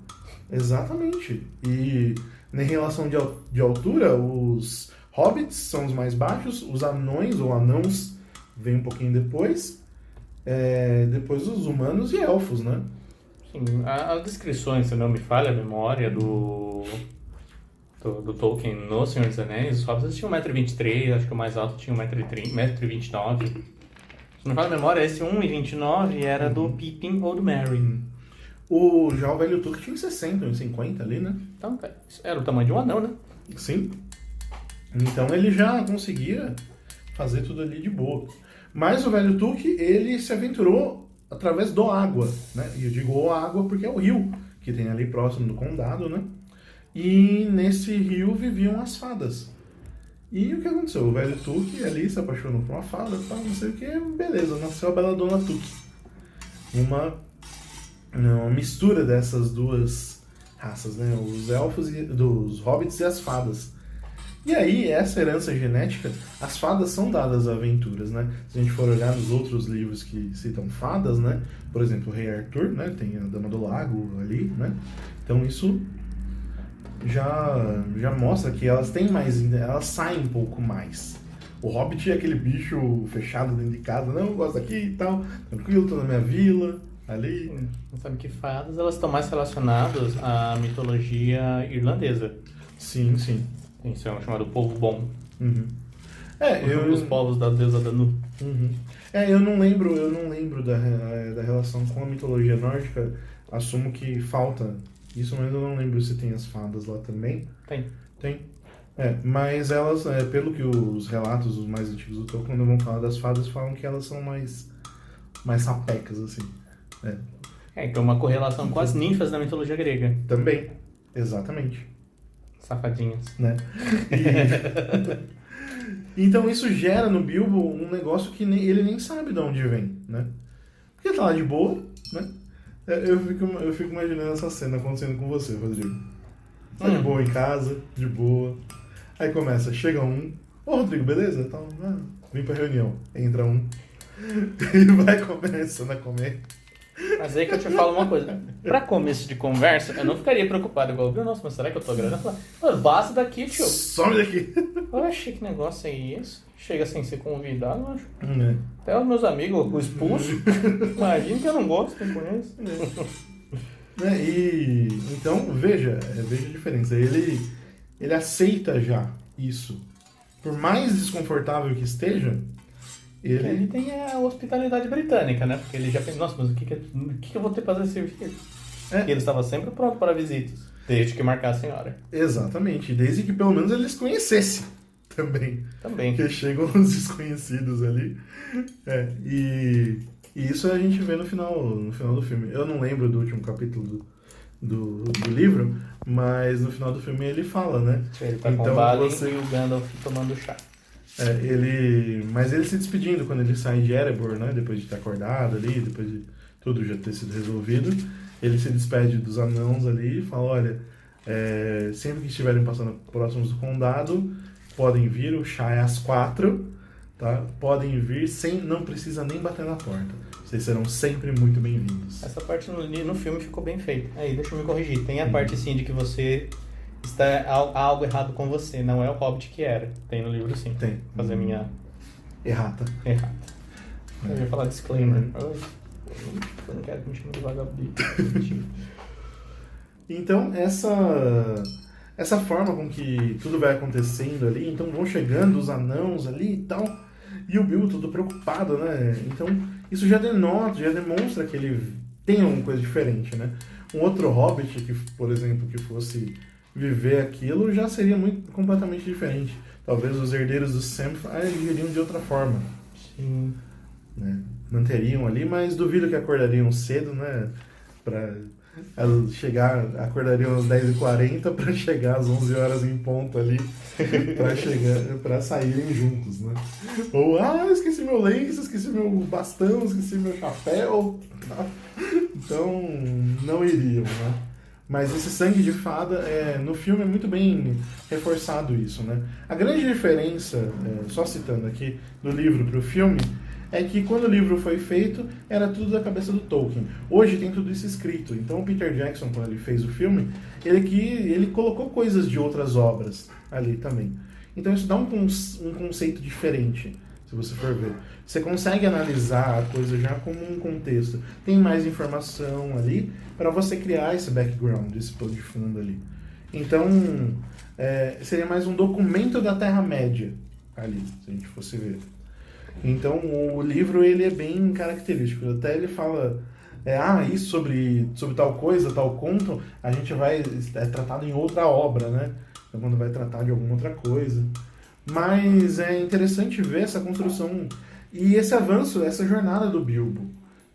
exatamente. E em relação de altura, os hobbits são os mais baixos, os anões ou anãos vem um pouquinho depois, depois os humanos e elfos, né? Sim, as descrições, se não me falha a memória, do do Tolkien no Senhor dos Anéis, os hobbits tinham 1,23m, acho que o mais alto tinha 1,29m. Se não me falha a memória, esse 1,29m era do Pippin ou do Merry. Já o velho Tuque tinha 60, 50 ali, né? Então, era o tamanho de um anão, né? Sim. Então ele já conseguia fazer tudo ali de boa. Mas o velho Tuque, ele se aventurou através do água, né? E eu digo o água porque é o rio que tem ali próximo do condado, né? E nesse rio viviam as fadas. E o que aconteceu? O velho Tuque ali se apaixonou por uma fada, não sei o que, beleza, nasceu a bela dona Tuque. Uma mistura dessas duas raças, né? Os elfos, dos hobbits e as fadas. E aí, essa herança genética, as fadas são dadas a aventuras, né? Se a gente for olhar nos outros livros que citam fadas, né? Por exemplo, o Rei Arthur, né? Tem a Dama do Lago ali, né? Então isso já mostra que elas têm mais, elas saem um pouco mais. O Hobbit é aquele bicho fechado dentro de casa, não, eu gosto aqui e tal, tranquilo, tô na minha vila, ali. Você sabe que fadas, elas estão mais relacionadas à mitologia irlandesa. Sim, sim. Isso é um chamado povo bom. Uhum. Os povos da deusa Danu. Uhum. Eu não lembro da relação com a mitologia nórdica. Assumo que falta isso, mas eu não lembro se tem as fadas lá também. Tem. Mas elas, pelo que os relatos os mais antigos do Tolkien, quando vão falar das fadas, falam que elas são mais sapecas, assim. Então uma correlação com as ninfas da mitologia grega. Também, exatamente. Safadinhas. Né? Então isso gera no Bilbo um negócio que ele nem sabe de onde vem, né? Porque tá lá de boa, né? Eu fico imaginando essa cena acontecendo com você, Rodrigo. Tá de boa em casa, de boa. Aí começa, chega ô Rodrigo, beleza? Então, vem pra reunião. Entra um. E vai começando a comer. Mas aí que eu te falo uma coisa. Pra começo de conversa, eu não ficaria preocupado igual viu. Nossa, mas será que eu tô agradando? Basta daqui, tio. Some daqui. Oxe, que negócio é esse? Chega sem ser convidado, eu acho. Até os meus amigos, o expulso. Imagina que eu não gosto, quem conhece. E então, veja a diferença. Ele aceita já isso. Por mais desconfortável que esteja, ele tem a hospitalidade britânica, né? Porque ele já pensa, nossa, mas o que eu vou ter para fazer servir? E ele estava sempre pronto para visitas, desde que marcassem hora. Exatamente, desde que pelo menos eles conhecessem também. Porque chegam os desconhecidos ali. E isso a gente vê no final do filme. Eu não lembro do último capítulo do livro, mas no final do filme ele fala, né? Ele tá com o Balin e o Gandalf tomando chá. Mas ele se despedindo quando ele sai de Erebor, né? Depois de ter acordado ali, depois de tudo já ter sido resolvido, ele se despede dos anãos ali e fala, olha, sempre que estiverem passando próximos do condado, podem vir, o chá é às 4, tá? Podem vir, não precisa nem bater na porta. Vocês serão sempre muito bem-vindos. Essa parte no filme ficou bem feita. Aí, deixa eu me corrigir. Tem a parte sim de que você está algo errado com você, não é o Hobbit que era. Tem no livro sim. Tem. Fazer minha... Errata. Eu ia falar disclaimer. Eu não quero que me chame de vagabundo. Então, essa forma com que tudo vai acontecendo ali, então vão chegando os anãos ali e tal, e o Bilbo todo preocupado, né? Então, isso já demonstra que ele tem alguma coisa diferente, né? Um outro Hobbit, que, por exemplo, que fosse viver aquilo, já seria completamente diferente. Talvez os herdeiros do Sam agiriam de outra forma. Sim. Né? Manteriam ali, mas duvido que acordariam cedo, né? Pra acordariam às 10h40 para chegar às 11 horas em ponto ali, para saírem juntos, né? Ou, esqueci meu lenço, esqueci meu bastão, esqueci meu chapéu. Então, não iriam, né? Mas esse sangue de fada, no filme é muito bem reforçado isso, né? A grande diferença, só citando aqui, do livro para o filme, é que quando o livro foi feito, era tudo da cabeça do Tolkien. Hoje tem tudo isso escrito. Então o Peter Jackson, quando ele fez o filme, ele colocou coisas de outras obras ali também. Então isso dá um conceito diferente, se você for ver. Você consegue analisar a coisa já como um contexto. Tem mais informação ali para você criar esse background, esse plano de fundo ali. Então, seria mais um documento da Terra-média ali, se a gente fosse ver. Então, o livro ele é bem característico. Até ele fala, isso sobre tal coisa, tal conto, a gente é tratado em outra obra, né? Então, quando vai tratar de alguma outra coisa. Mas é interessante ver essa construção e esse avanço, essa jornada do Bilbo.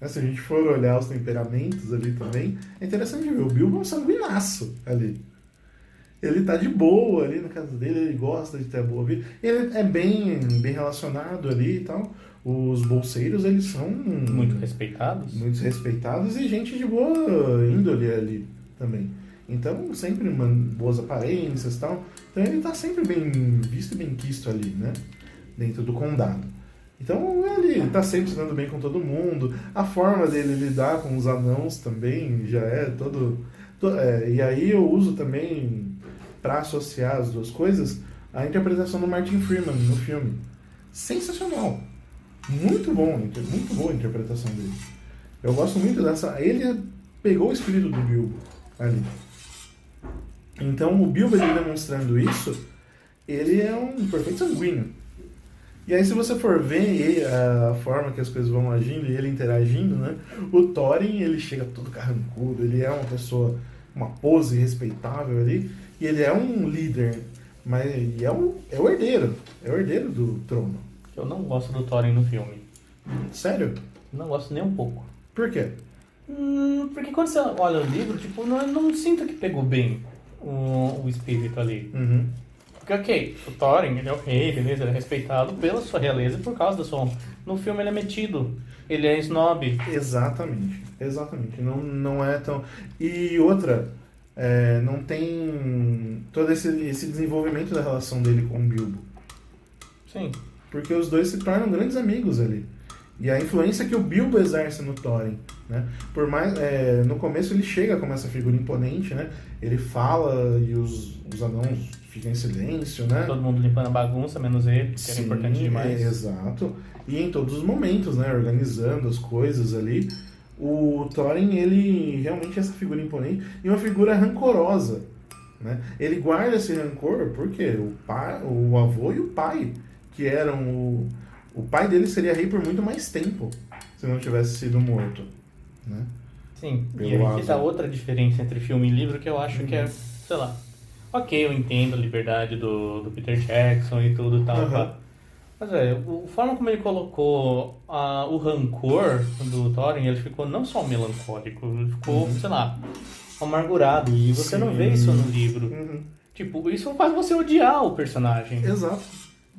Se a gente for olhar os temperamentos ali também, é interessante ver. O Bilbo é um sanguinaço ali. Ele tá de boa ali na casa dele, ele gosta de ter a boa vida. Ele é bem relacionado ali e tal. Os bolseiros, eles são... Muito respeitados. Muito respeitados e gente de boa índole ali também. Então, sempre boas aparências e tal. Então, ele tá sempre bem visto e bem quisto ali, né? Dentro do condado. Então, ele tá sempre se dando bem com todo mundo. A forma dele lidar com os anãos também já é todo... e aí eu uso também, para associar as duas coisas, a interpretação do Martin Freeman no filme. Sensacional. Muito bom, muito boa a interpretação dele. Eu gosto muito dessa... Ele pegou o espírito do Bilbo ali. Então, o Bilbo, ele demonstrando isso, ele é um perfeito sanguíneo. E aí, se você for ver a forma que as coisas vão agindo e ele interagindo, né? O Thorin, ele chega todo carrancudo, ele é uma pessoa, uma pose respeitável ali, e ele é um líder, mas é o herdeiro do trono. Eu não gosto do Thorin no filme. Sério? Não gosto nem um pouco. Por quê? Porque quando você olha o livro, tipo, não sinto que pegou bem o espírito ali. Uhum. Porque, ok, o Thorin, ele é o rei, beleza? Ele é respeitado pela sua realeza e por causa da sua honra. No filme ele é metido, ele é snob. Exatamente. Não é tão... E outra, não tem todo esse desenvolvimento da relação dele com o Bilbo. Sim. Porque os dois se tornam grandes amigos ali. E a influência que o Bilbo exerce no Thorin, né? Por mais, no começo ele chega como essa figura imponente, né? Ele fala e os anãos ficam em silêncio, né? Todo mundo limpando a bagunça, menos ele, que era importante demais. Exato. E em todos os momentos, né? Organizando as coisas ali. O Thorin, ele realmente é essa figura imponente e uma figura rancorosa, né? Ele guarda esse rancor porque o avô e o pai, que eram o pai dele seria rei por muito mais tempo se não tivesse sido morto, né? Sim, e aqui tá outra diferença entre filme e livro que eu acho que é, sei lá, ok, eu entendo a liberdade do Peter Jackson e tudo e tal, tá? Mas, a forma como ele colocou o rancor do Thorin, ele ficou não só melancólico, ele ficou, sei lá, amargurado, e você não vê isso no livro. Tipo, isso faz você odiar o personagem. Exato.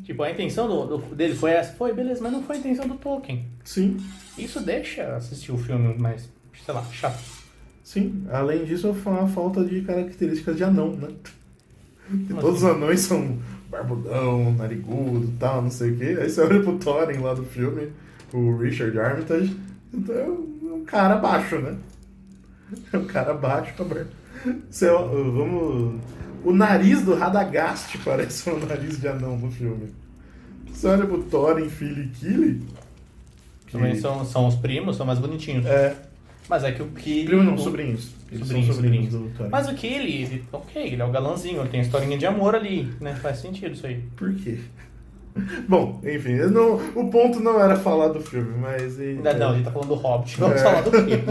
Tipo, a intenção dele foi essa? Foi, beleza, mas não foi a intenção do Tolkien. Sim. Isso deixa assistir o filme mais, sei lá, chato. Sim, além disso, foi uma falta de características de anão, né? Todos os anões são barbudão, narigudo e tal, não sei o quê. Aí você olha pro Thorin lá do filme, o Richard Armitage, então é um cara baixo, né? É um cara baixo, aberto. O nariz do Radagast parece um nariz de anão no filme. Você olha pro Thorin, Fili e Kili... Também são os primos, são mais bonitinhos. Mas é que o Kili... Primo não, sobrinhos. Eles são sobrinhos do Thorin. Mas o Kili, ele é o galãzinho, ele tem a historinha de amor ali, né? Faz sentido isso aí. Por quê? Bom, enfim, o ponto não era falar do filme, mas... Não, a gente tá falando do Hobbit, vamos falar do filme.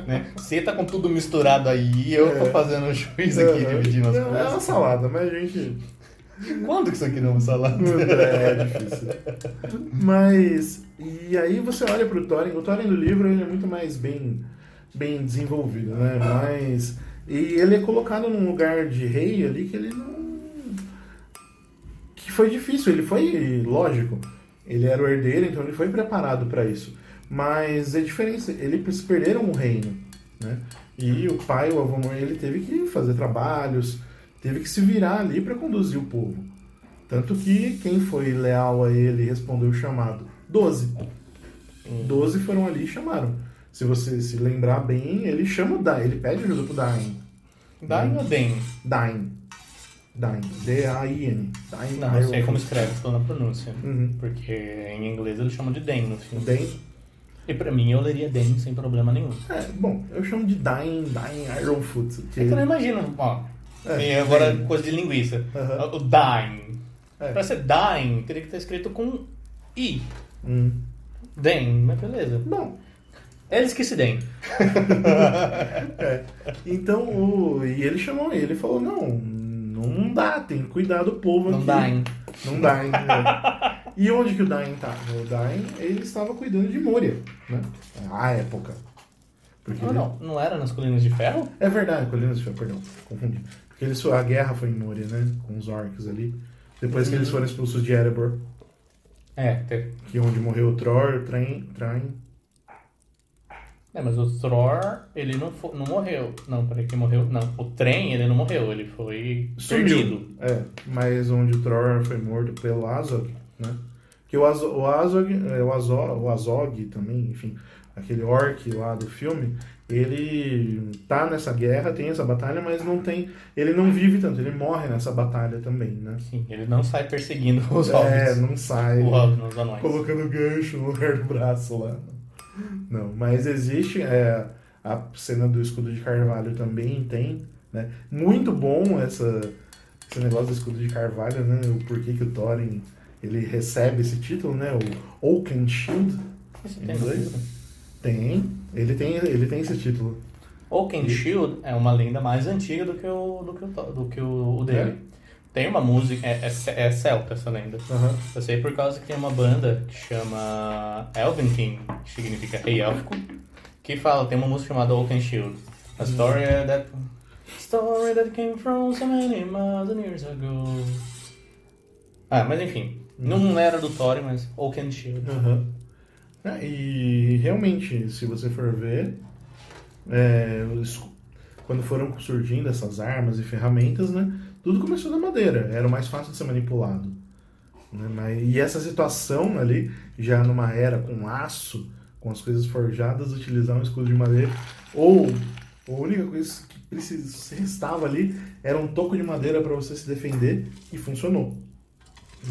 Né? Você tá com tudo misturado aí, eu tô fazendo o juiz aqui, dividindo as coisas. É uma salada, mas a gente... Quando que isso aqui não é uma salada? É difícil. Mas, e aí você olha pro Thorin, o Thorin do livro ele é muito mais bem desenvolvido, né? E ele é colocado num lugar de rei ali que ele não... Que foi difícil, ele foi, lógico, ele era o herdeiro, então ele foi preparado para isso. Mas é diferente, eles perderam o reino, né? E o pai, o avô, ele teve que fazer trabalhos, teve que se virar ali para conduzir o povo. Tanto que quem foi leal a ele e respondeu o chamado? 12. 12 foram ali e chamaram. Se você se lembrar bem, ele chama o Dain, ele pede ajuda pro Dain. Dain ou Den? Dain. D-A-I-N. Dain. Não, eu sei como escreve, estou na pronúncia. Porque em inglês eles chamam de Den no filme. Den. E pra mim eu leria Den sem problema nenhum. Bom, eu chamo de Dain Ironfoot. É que eu não imagino, ó, E agora, coisa de linguiça. O Dying. Pra ser Dying, teria que estar escrito com I. Den, mas beleza. Bom. Eles que se deem. Então, e ele chamou ele falou, não dá, tem que cuidar do povo Não aqui. Dying. Não Dying. E onde que o Dying tá? O Dying, ele estava cuidando de Moria, né? À época. Porque Não era nas Colinas de Ferro? É verdade, Colinas de Ferro, perdão, confundi. Porque a guerra foi em Moria, né? Com os orcs ali. Depois que eles foram expulsos de Erebor. Que é onde morreu o Tror, o Train. Mas o Thror, ele não morreu. Não, peraí, quem morreu? Não, o trem, ele não morreu, ele foi perdido. Mas onde o Tror foi morto pelo Azog, né? Que o Azog também, enfim, aquele orc lá do filme, ele tá nessa guerra, tem essa batalha, mas ele não vive tanto, ele morre nessa batalha também, né? Sim, ele não sai perseguindo os hobbits. Não sai. Os anões. Colocando gancho no lugar do braço lá. Não, mas existe a cena do escudo de carvalho também tem, né? Muito bom esse negócio do escudo de carvalho, né? O porquê que o Thorin ele recebe esse título, né? O Oaken Shield. Isso tem inglês? Tem. Ele tem esse título. Oaken Shield é uma lenda mais antiga do que o dele. Tem uma música, é celta essa lenda. Eu sei por causa que tem uma banda que chama Elven King, que significa rei élfico, que tem uma música chamada Oaken Shield. A story that came from so many miles and years ago. Mas enfim, não era do Thorin, mas Oaken Shield. E realmente, se você for ver, quando foram surgindo essas armas e ferramentas, né? Tudo começou da madeira, era o mais fácil de ser manipulado. Né? E essa situação ali, já numa era com aço, com as coisas forjadas, utilizar um escudo de madeira, ou a única coisa que restava ali era um toco de madeira para você se defender, e funcionou.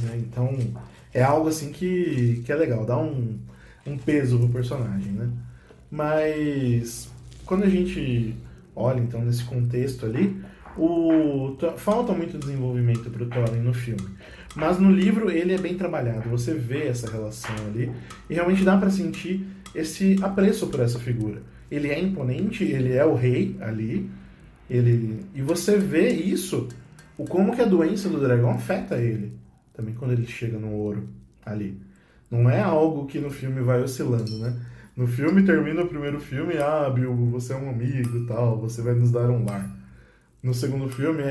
Né? Então, é algo assim que é legal, dá um peso pro personagem. Né? Mas, quando a gente olha então nesse contexto ali, falta muito desenvolvimento pro Thorin no filme. Mas no livro ele é bem trabalhado, você vê essa relação ali e realmente dá para sentir esse apreço por essa figura. Ele é imponente, ele é o rei ali, e você vê isso, como que a doença do dragão afeta ele, também quando ele chega no ouro ali. Não é algo que no filme vai oscilando, né? No filme termina o primeiro filme, Bilbo, você é um amigo e tal, você vai nos dar um lar. No segundo filme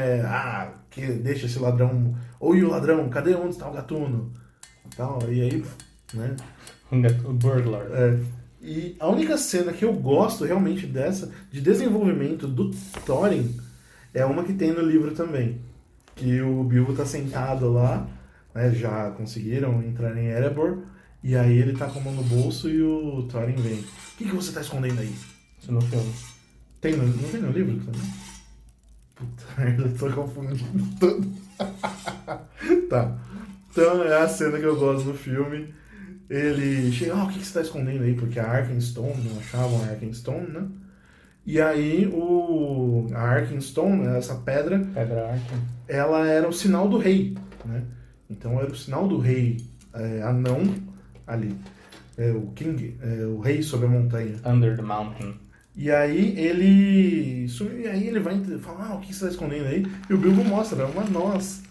que deixa esse ladrão. Ou e o ladrão, cadê onde está o gatuno? E aí, né? O burglar. E a única cena que eu gosto realmente de desenvolvimento do Thorin, é uma que tem no livro também. Que o Bilbo tá sentado lá, né? Já conseguiram entrar em Erebor, e aí ele tá com a mão no bolso e o Thorin vem. O que você tá escondendo aí? Isso no filme. Não tem no livro também? Puta merda, eu tô confundindo tudo. Tá. Então é a cena que eu gosto do filme. Ele chega, o que você tá escondendo aí? Porque a Arkenstone, não achavam a Arkenstone, né? E aí a Arkenstone, essa pedra Arken, ela era o sinal do rei, né? Então era o sinal do rei anão ali. O King, o rei sobre a montanha. Under the mountain. E aí ele vai falar, o que você tá escondendo aí? E o Bilbo mostra, é uma noz.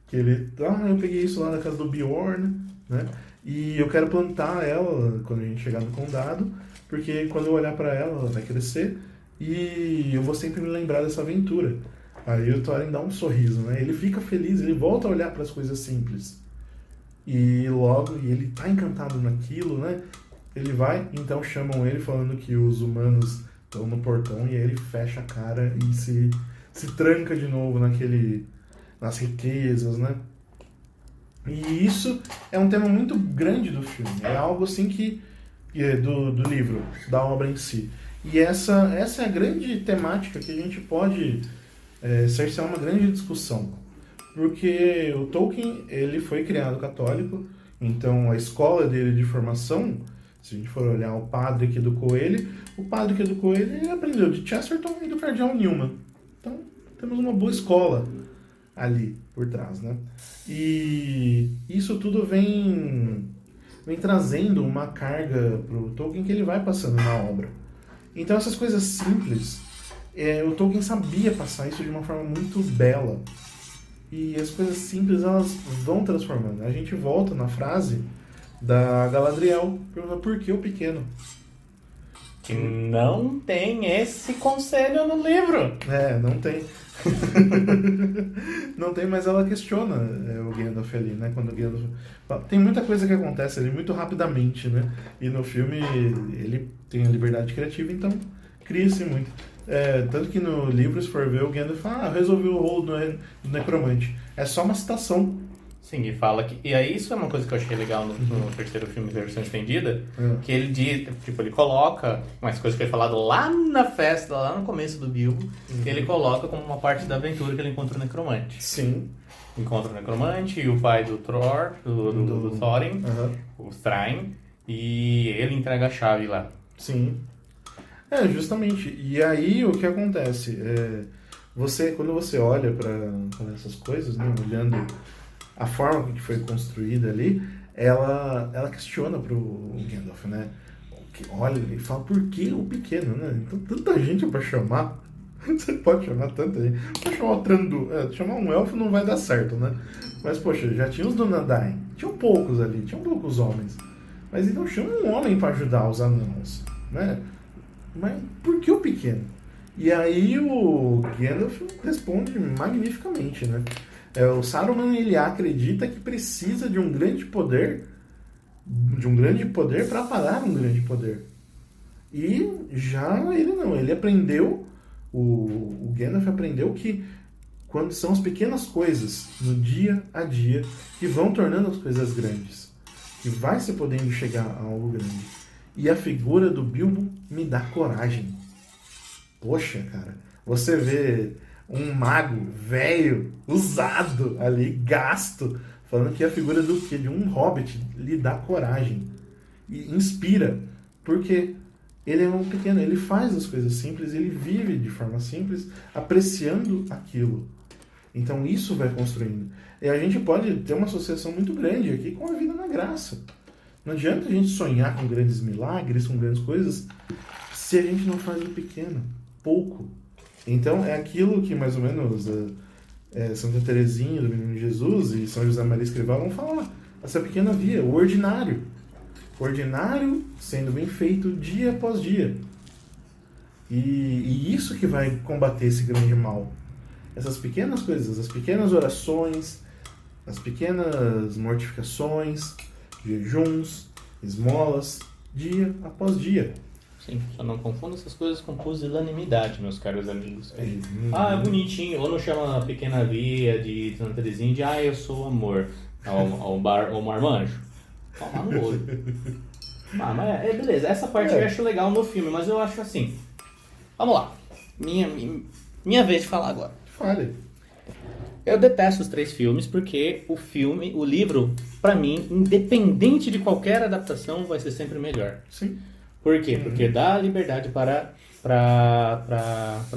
Que ele, eu peguei isso lá na casa do Bjorn, né? E eu quero plantar ela quando a gente chegar no condado, porque quando eu olhar pra ela vai crescer e eu vou sempre me lembrar dessa aventura. Aí o Thorin dá um sorriso, né? Ele fica feliz, ele volta a olhar para as coisas simples. E ele tá encantado naquilo, né? Ele vai, então chamam ele falando que os humanos estão no portão, e aí ele fecha a cara e se tranca de novo nas riquezas, né? E isso é um tema muito grande do filme, é algo assim do livro, da obra em si. E essa é a grande temática que a gente pode cercear uma grande discussão. Porque o Tolkien, ele foi criado católico, então a escola dele de formação, se a gente for olhar o padre aqui do Coelho, ele aprendeu de Chesterton e do Cardeal Newman. Então, temos uma boa escola ali por trás, né? E isso tudo vem trazendo uma carga pro Tolkien que ele vai passando na obra. Então essas coisas simples, o Tolkien sabia passar isso de uma forma muito bela. E as coisas simples, elas vão transformando. A gente volta na frase da Galadriel, perguntando por que o pequeno? Que não tem esse conselho no livro. Não tem. Não tem, mas ela questiona o Gandalf ali, né? Quando o Gandalf... Tem muita coisa que acontece ali muito rapidamente, né? E no filme ele tem a liberdade criativa, então cria-se muito. Tanto que no livro, se for ver, o Gandalf fala, resolveu o rolo do necromante. É só uma citação. Sim, e fala que... E aí isso é uma coisa que eu achei legal no terceiro filme, versão estendida, que ele diz, tipo, ele coloca umas coisas que ele falado lá na festa, lá no começo do Bilbo, ele coloca como uma parte da aventura que ele encontra o necromante. Sim. Encontra o necromante e o pai do Thor, do Thorin, o Thrain, e ele entrega a chave lá. Sim. Justamente. E aí o que acontece? Quando você olha para essas coisas, né, olhando a forma que foi construída ali, ela questiona pro Gandalf, né? Olha e fala, por que o pequeno, né? Então, tanta gente para chamar. Você pode chamar tanta gente. Pode chamar o Trandu. Chamar um elfo não vai dar certo, né? Mas, poxa, já tinha os Dúnedain. Tinham poucos ali, tinham poucos homens. Mas então chama um homem para ajudar os anãos, né? Mas por que o pequeno? E aí o Gandalf responde magnificamente, né? O Saruman, ele acredita que precisa de um grande poder para parar um grande poder. E já ele não, ele aprendeu, o Gandalf aprendeu que quando são as pequenas coisas no dia a dia que vão tornando as coisas grandes, que vai se podendo chegar a algo grande. E a figura do Bilbo me dá coragem. Poxa, cara, você vê um mago velho, usado ali, gasto, falando que a figura do quê? De um hobbit lhe dá coragem e inspira, porque ele é um pequeno, ele faz as coisas simples, ele vive de forma simples, apreciando aquilo. Então isso vai construindo. E a gente pode ter uma associação muito grande aqui com a vida na graça. Não adianta a gente sonhar com grandes milagres, com grandes coisas, se a gente não faz o pequeno, pouco. Então é aquilo que mais ou menos Santa Teresinha do Menino Jesus e São José Maria Escrivá vão falar. Essa pequena via, o ordinário. O ordinário sendo bem feito dia após dia. E isso que vai combater esse grande mal. Essas pequenas coisas, as pequenas orações, as pequenas mortificações, jejuns, esmolas, dia após dia. Sim, só não confunda essas coisas com pusilanimidade, meus caros amigos. É bonitinho, ou não chama a pequena via de Santa Teresinha de eu sou amor ao marmanjo. Toma no olho. Mas beleza, essa parte eu acho legal no filme, mas eu acho assim. Vamos lá, minha vez de falar agora. Fale. Eu detesto os 3 filmes porque o livro, pra mim, independente de qualquer adaptação, vai ser sempre melhor. Sim. Por quê? Porque dá liberdade para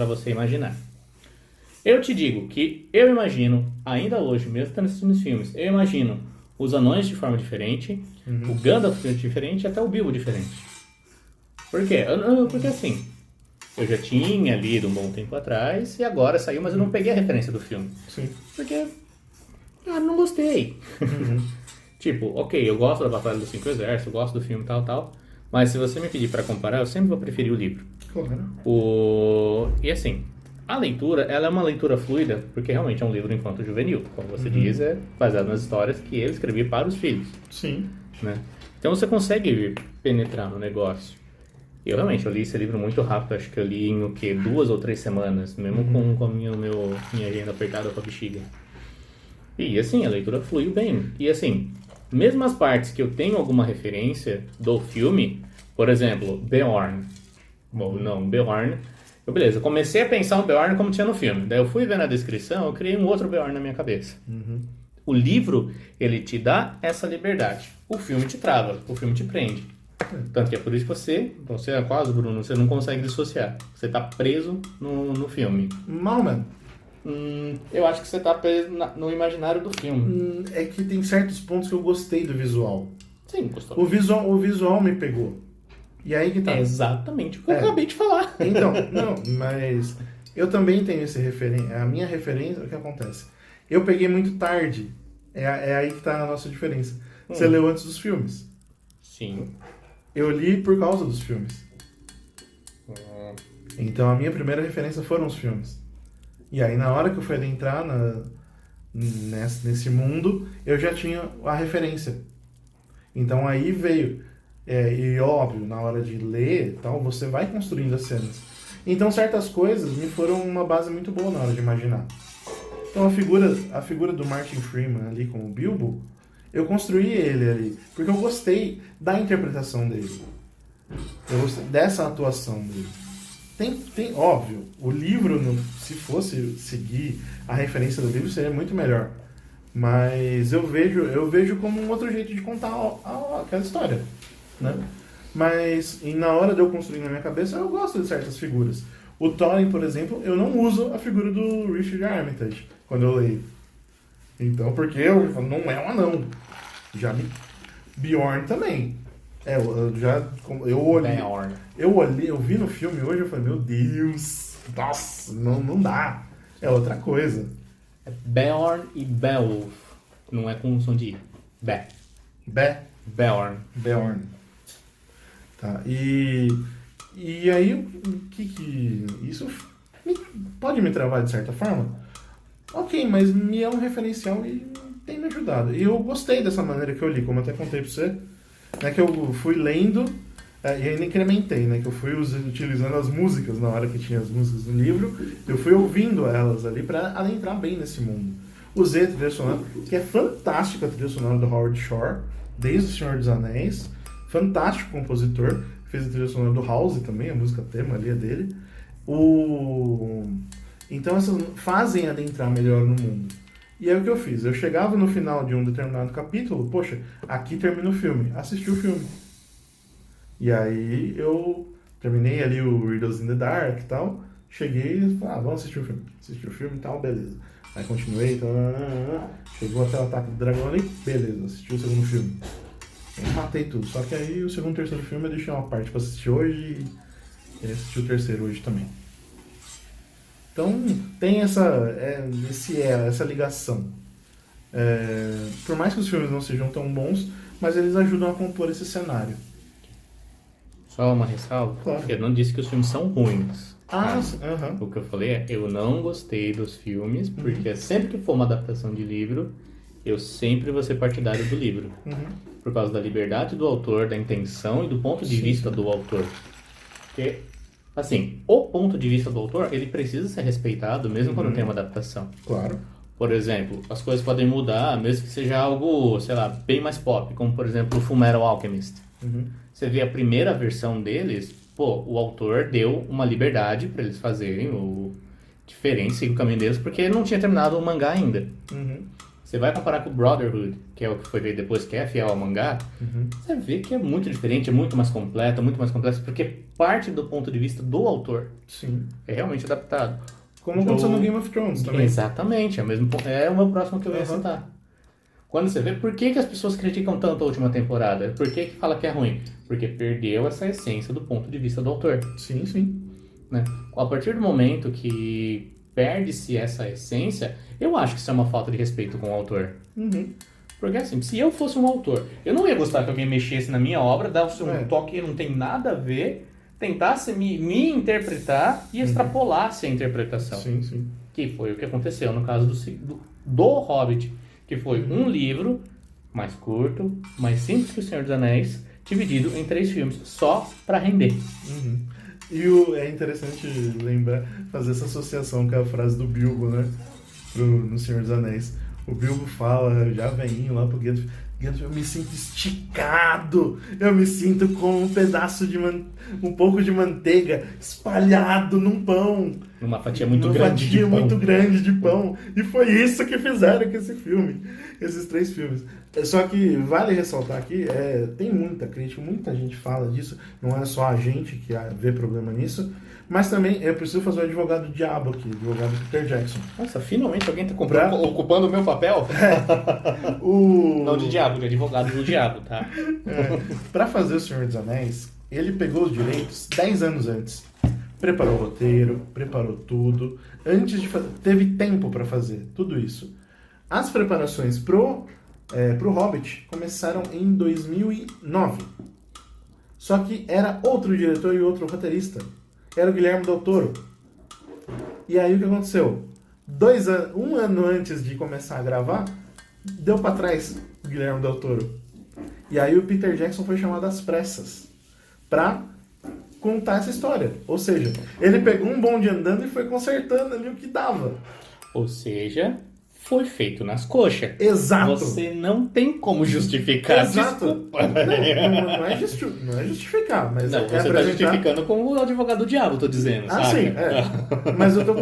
você imaginar. Eu te digo que eu imagino, ainda hoje, mesmo estando assistindo os filmes, eu imagino os anões de forma diferente, o Gandalf diferente e até o Bilbo diferente. Por quê? Porque assim, eu já tinha lido um bom tempo atrás e agora saiu, mas eu não peguei a referência do filme. Sim. Porque não gostei. Tipo, ok, eu gosto da Batalha dos 5 Exércitos, eu gosto do filme tal, mas se você me pedir para comparar, eu sempre vou preferir o livro. Claro. E assim, a leitura, ela é uma leitura fluida, porque realmente é um livro infanto-juvenil. Como você diz, é baseado nas histórias que ele escrevia para os filhos. Sim. Né? Então você consegue penetrar no negócio. Eu realmente, eu li esse livro muito rápido, acho que eu li em 2 ou 3 semanas, mesmo com a minha agenda apertada com a bexiga. E assim, a leitura fluiu bem. E assim, mesmo as partes que eu tenho alguma referência do filme, por exemplo, Beorn. Beorn. Beleza, eu comecei a pensar no Beorn como tinha no filme. Daí eu fui ver na descrição, eu criei um outro Beorn na minha cabeça. O livro, ele te dá essa liberdade. O filme te trava, o filme te prende. Tanto que é por isso que você é quase, Bruno, você não consegue dissociar. Você tá preso no filme. Malman. Eu acho que você tá preso no imaginário do filme. É que tem certos pontos que eu gostei do visual. Sim, gostou. O visual me pegou. E aí que tá. É exatamente o que eu acabei de falar. Então, não, mas eu também tenho esse referência. A minha referência, o que acontece? Eu peguei muito tarde. É aí que tá a nossa diferença. Você leu antes dos filmes. Sim. Eu li por causa dos filmes. Então a minha primeira referência foram os filmes. E aí na hora que eu fui adentrar nesse mundo, eu já tinha a referência. Então aí veio. E óbvio, na hora de ler tal, você vai construindo as cenas. Então certas coisas me foram uma base muito boa na hora de imaginar. Então a figura do Martin Freeman ali como Bilbo, eu construí ele ali, porque eu gostei da interpretação dele. Eu gostei dessa atuação dele. Tem óbvio, o livro, se fosse seguir a referência do livro, seria muito melhor. Mas eu vejo como um outro jeito de contar aquela história, né? Mas na hora de eu construir na minha cabeça, eu gosto de certas figuras. O Thorin, por exemplo, eu não uso a figura do Richard Armitage quando eu leio. Então, porque não é um anão. Bjorn também. Eu vi no filme hoje, eu falei, meu Deus, nossa, não dá. É outra coisa. É Beorn e Beowulf. Não é com som de I. Beorn. Tá, e aí, o que isso pode me travar de certa forma? Ok, mas me é um referencial e tem me ajudado. E eu gostei dessa maneira que eu li, como eu até contei pra você, né, que eu fui lendo e ainda incrementei, né, que eu fui utilizando as músicas na hora que tinha as músicas no livro, eu fui ouvindo elas ali pra adentrar bem nesse mundo. Usei a trilha sonora, que é fantástica, a trilha sonora do Howard Shore, desde O Senhor dos Anéis, fantástico compositor, fez a trilha sonora do House também, a música tema ali é dele. Então essas fazem adentrar melhor no mundo. E aí o que eu fiz? Eu chegava no final de um determinado capítulo, poxa, aqui termina o filme, assisti o filme. E aí eu terminei ali o Riddles in the Dark e tal, cheguei e falei, vamos assistir o filme. Assisti o filme e tal, beleza. Aí continuei, chegou até o Ataque do Dragão ali, beleza, assisti o segundo filme. Eu matei tudo, só que aí o segundo e terceiro filme eu deixei uma parte pra assistir hoje e assisti o terceiro hoje também. Então tem essa ligação. Por mais que os filmes não sejam tão bons, mas eles ajudam a compor esse cenário. Só uma ressalva? Claro. Eu não disse que os filmes são ruins. O que eu falei é, eu não gostei dos filmes, porque sempre que for uma adaptação de livro, eu sempre vou ser partidário do livro. Por causa da liberdade do autor, da intenção e do ponto de vista do autor. Porque, assim, o ponto de vista do autor, ele precisa ser respeitado mesmo quando tem uma adaptação. Claro. Por exemplo, as coisas podem mudar, mesmo que seja algo, sei lá, bem mais pop, como por exemplo o Fullmetal Alchemist. Você vê a primeira versão deles, o autor deu uma liberdade para eles fazerem o diferente, seguir o caminho deles, porque ele não tinha terminado o mangá ainda. Você vai comparar com o Brotherhood, que é o que foi feito depois, que é fiel ao mangá, você vê que é muito diferente, é muito mais complexo, porque parte do ponto de vista do autor. Sim. É realmente adaptado. Como aconteceu no Game of Thrones também. Exatamente, é o meu próximo que eu ia citar. Quando você vê, por que as pessoas criticam tanto a última temporada? Por que fala que é ruim? Porque perdeu essa essência do ponto de vista do autor. Sim, sim. Né? A partir do momento que perde-se essa essência, eu acho que isso é uma falta de respeito com o autor. Porque assim, se eu fosse um autor, eu não ia gostar que alguém mexesse na minha obra, desse um toque que não tem nada a ver, tentasse me interpretar e extrapolasse a interpretação. Sim, sim. Que foi o que aconteceu no caso do Hobbit, que foi um livro mais curto, mais simples que O Senhor dos Anéis, dividido em 3 filmes, só para render. E é interessante fazer essa associação com a frase do Bilbo, né? No Senhor dos Anéis. O Bilbo fala, já velhinho lá pro Gandalf, eu me sinto esticado, eu me sinto com um pedaço de um pouco de manteiga espalhado num pão. Uma fatia muito grande de pão. Muito grande de pão. E foi isso que fizeram com esse filme, esses 3 filmes. Só que vale ressaltar aqui, tem muita crítica, muita gente fala disso, não é só a gente que vê problema nisso, Mas também eu preciso fazer o advogado diabo aqui, o advogado Peter Jackson. Nossa, finalmente alguém tá ocupando o meu papel? Não de diabo, de advogado do diabo, tá? Pra fazer O Senhor dos Anéis, ele pegou os direitos 10 anos antes. Preparou o roteiro, preparou tudo. Antes de fazer, teve tempo pra fazer tudo isso. As preparações pro Hobbit começaram em 2009. Só que era outro diretor e outro roteirista. Era o Guilherme Del Toro. E aí o que aconteceu? Um ano antes de começar a gravar, deu pra trás o Guilherme Del Toro. E aí o Peter Jackson foi chamado às pressas pra contar essa história. Ou seja, ele pegou um bonde andando e foi consertando ali o que dava. Ou seja, foi feito nas coxas. Exato. Você não tem como justificar. Exato. Desculpa. Não é justificar, mas Não, você tá justificando como o advogado do diabo, tô dizendo, sabe? Sim, mas eu tô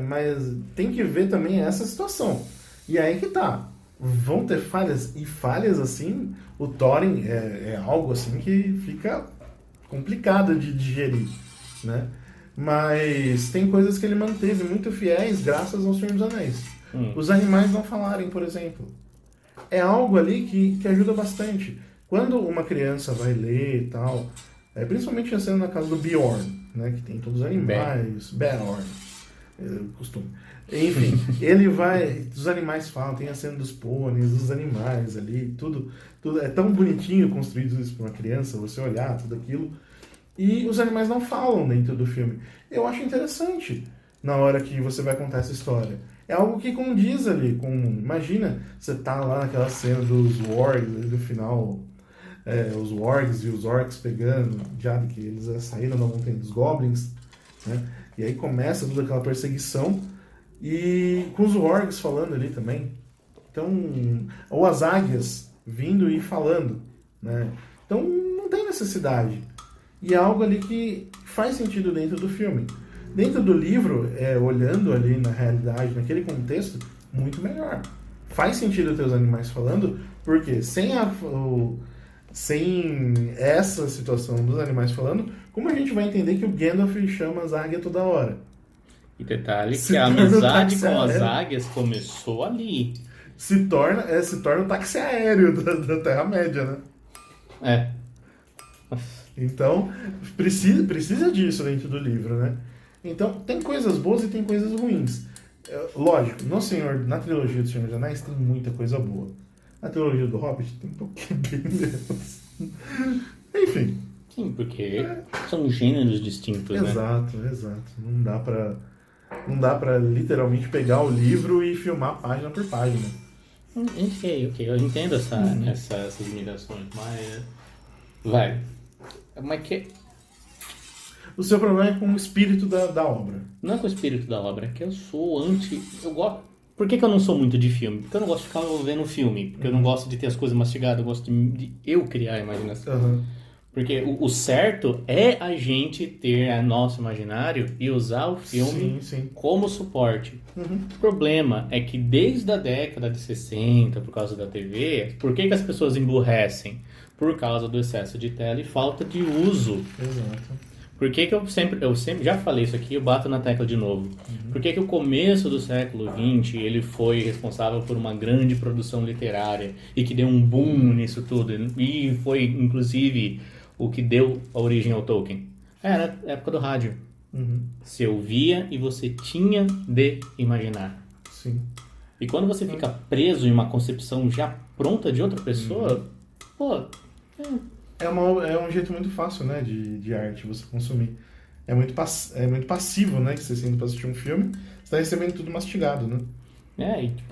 mas tem que ver também essa situação. E aí que tá. Vão ter falhas, e falhas assim, o Thorin é algo assim que fica complicado de digerir, né? Mas tem coisas que ele manteve muito fiéis graças ao Senhor dos Anéis. Os animais não falarem, por exemplo. É algo ali que ajuda bastante. Quando uma criança vai ler e tal, principalmente sendo na casa do Bjorn, né, que tem todos os animais, Beorn, costume. Enfim, ele vai, os animais falam, tem a cena dos pôneis, dos animais ali, tudo é tão bonitinho construído isso para uma criança, você olhar tudo aquilo, e os animais não falam dentro do filme. Eu acho interessante na hora que você vai contar essa história. É algo que condiz ali com... Imagina, você tá lá naquela cena dos wargs, do final, os wargs e os orcs pegando, já que eles saíram da montanha dos goblins, né? E aí começa toda aquela perseguição, e com os wargs falando ali também. Então, ou as águias vindo e falando, né? Então, não tem necessidade. E é algo ali que faz sentido dentro do filme. Dentro do livro, olhando ali na realidade, naquele contexto, muito melhor. Faz sentido ter os animais falando, porque sem essa situação dos animais falando, como a gente vai entender que o Gandalf chama as águias toda hora? E detalhe que a amizade com as águias começou ali. Se torna o táxi aéreo da Terra-média, né? Então, precisa disso dentro do livro, né? Então, tem coisas boas e tem coisas ruins. Lógico, na trilogia do Senhor dos Anéis tem muita coisa boa. Na trilogia do Hobbit tem um pouquinho bem menos. Enfim. Sim, porque são gêneros distintos, né? Exato. Não dá pra literalmente pegar o livro e filmar página por página. Ok. Eu entendo essas limitações, mas... Mas que... O seu problema é com o espírito da obra. Não é com o espírito da obra, é que eu sou eu gosto... Por que eu não sou muito de filme? Porque eu não gosto de ficar vendo filme. Porque eu não gosto de ter as coisas mastigadas. Eu gosto de eu criar a imaginação. Uhum. Porque o certo é a gente ter nosso imaginário e usar o filme como suporte. Uhum. O problema é que desde a década de 60, por causa da TV, por que as pessoas emburrecem? Por causa do excesso de tela e falta de uso. Exato. Por que eu sempre já falei isso aqui, eu bato na tecla de novo. Por que o começo do século XX ele foi responsável por uma grande produção literária e que deu um boom nisso tudo? E foi, inclusive, o que deu a origem ao Tolkien. Era a época do rádio. Uhum. Você ouvia e você tinha de imaginar. Sim. E quando você fica preso em uma concepção já pronta de outra pessoa, É um jeito muito fácil, né, de arte você consumir. É muito passivo, né, que você sendo para assistir um filme, você está recebendo tudo mastigado, né?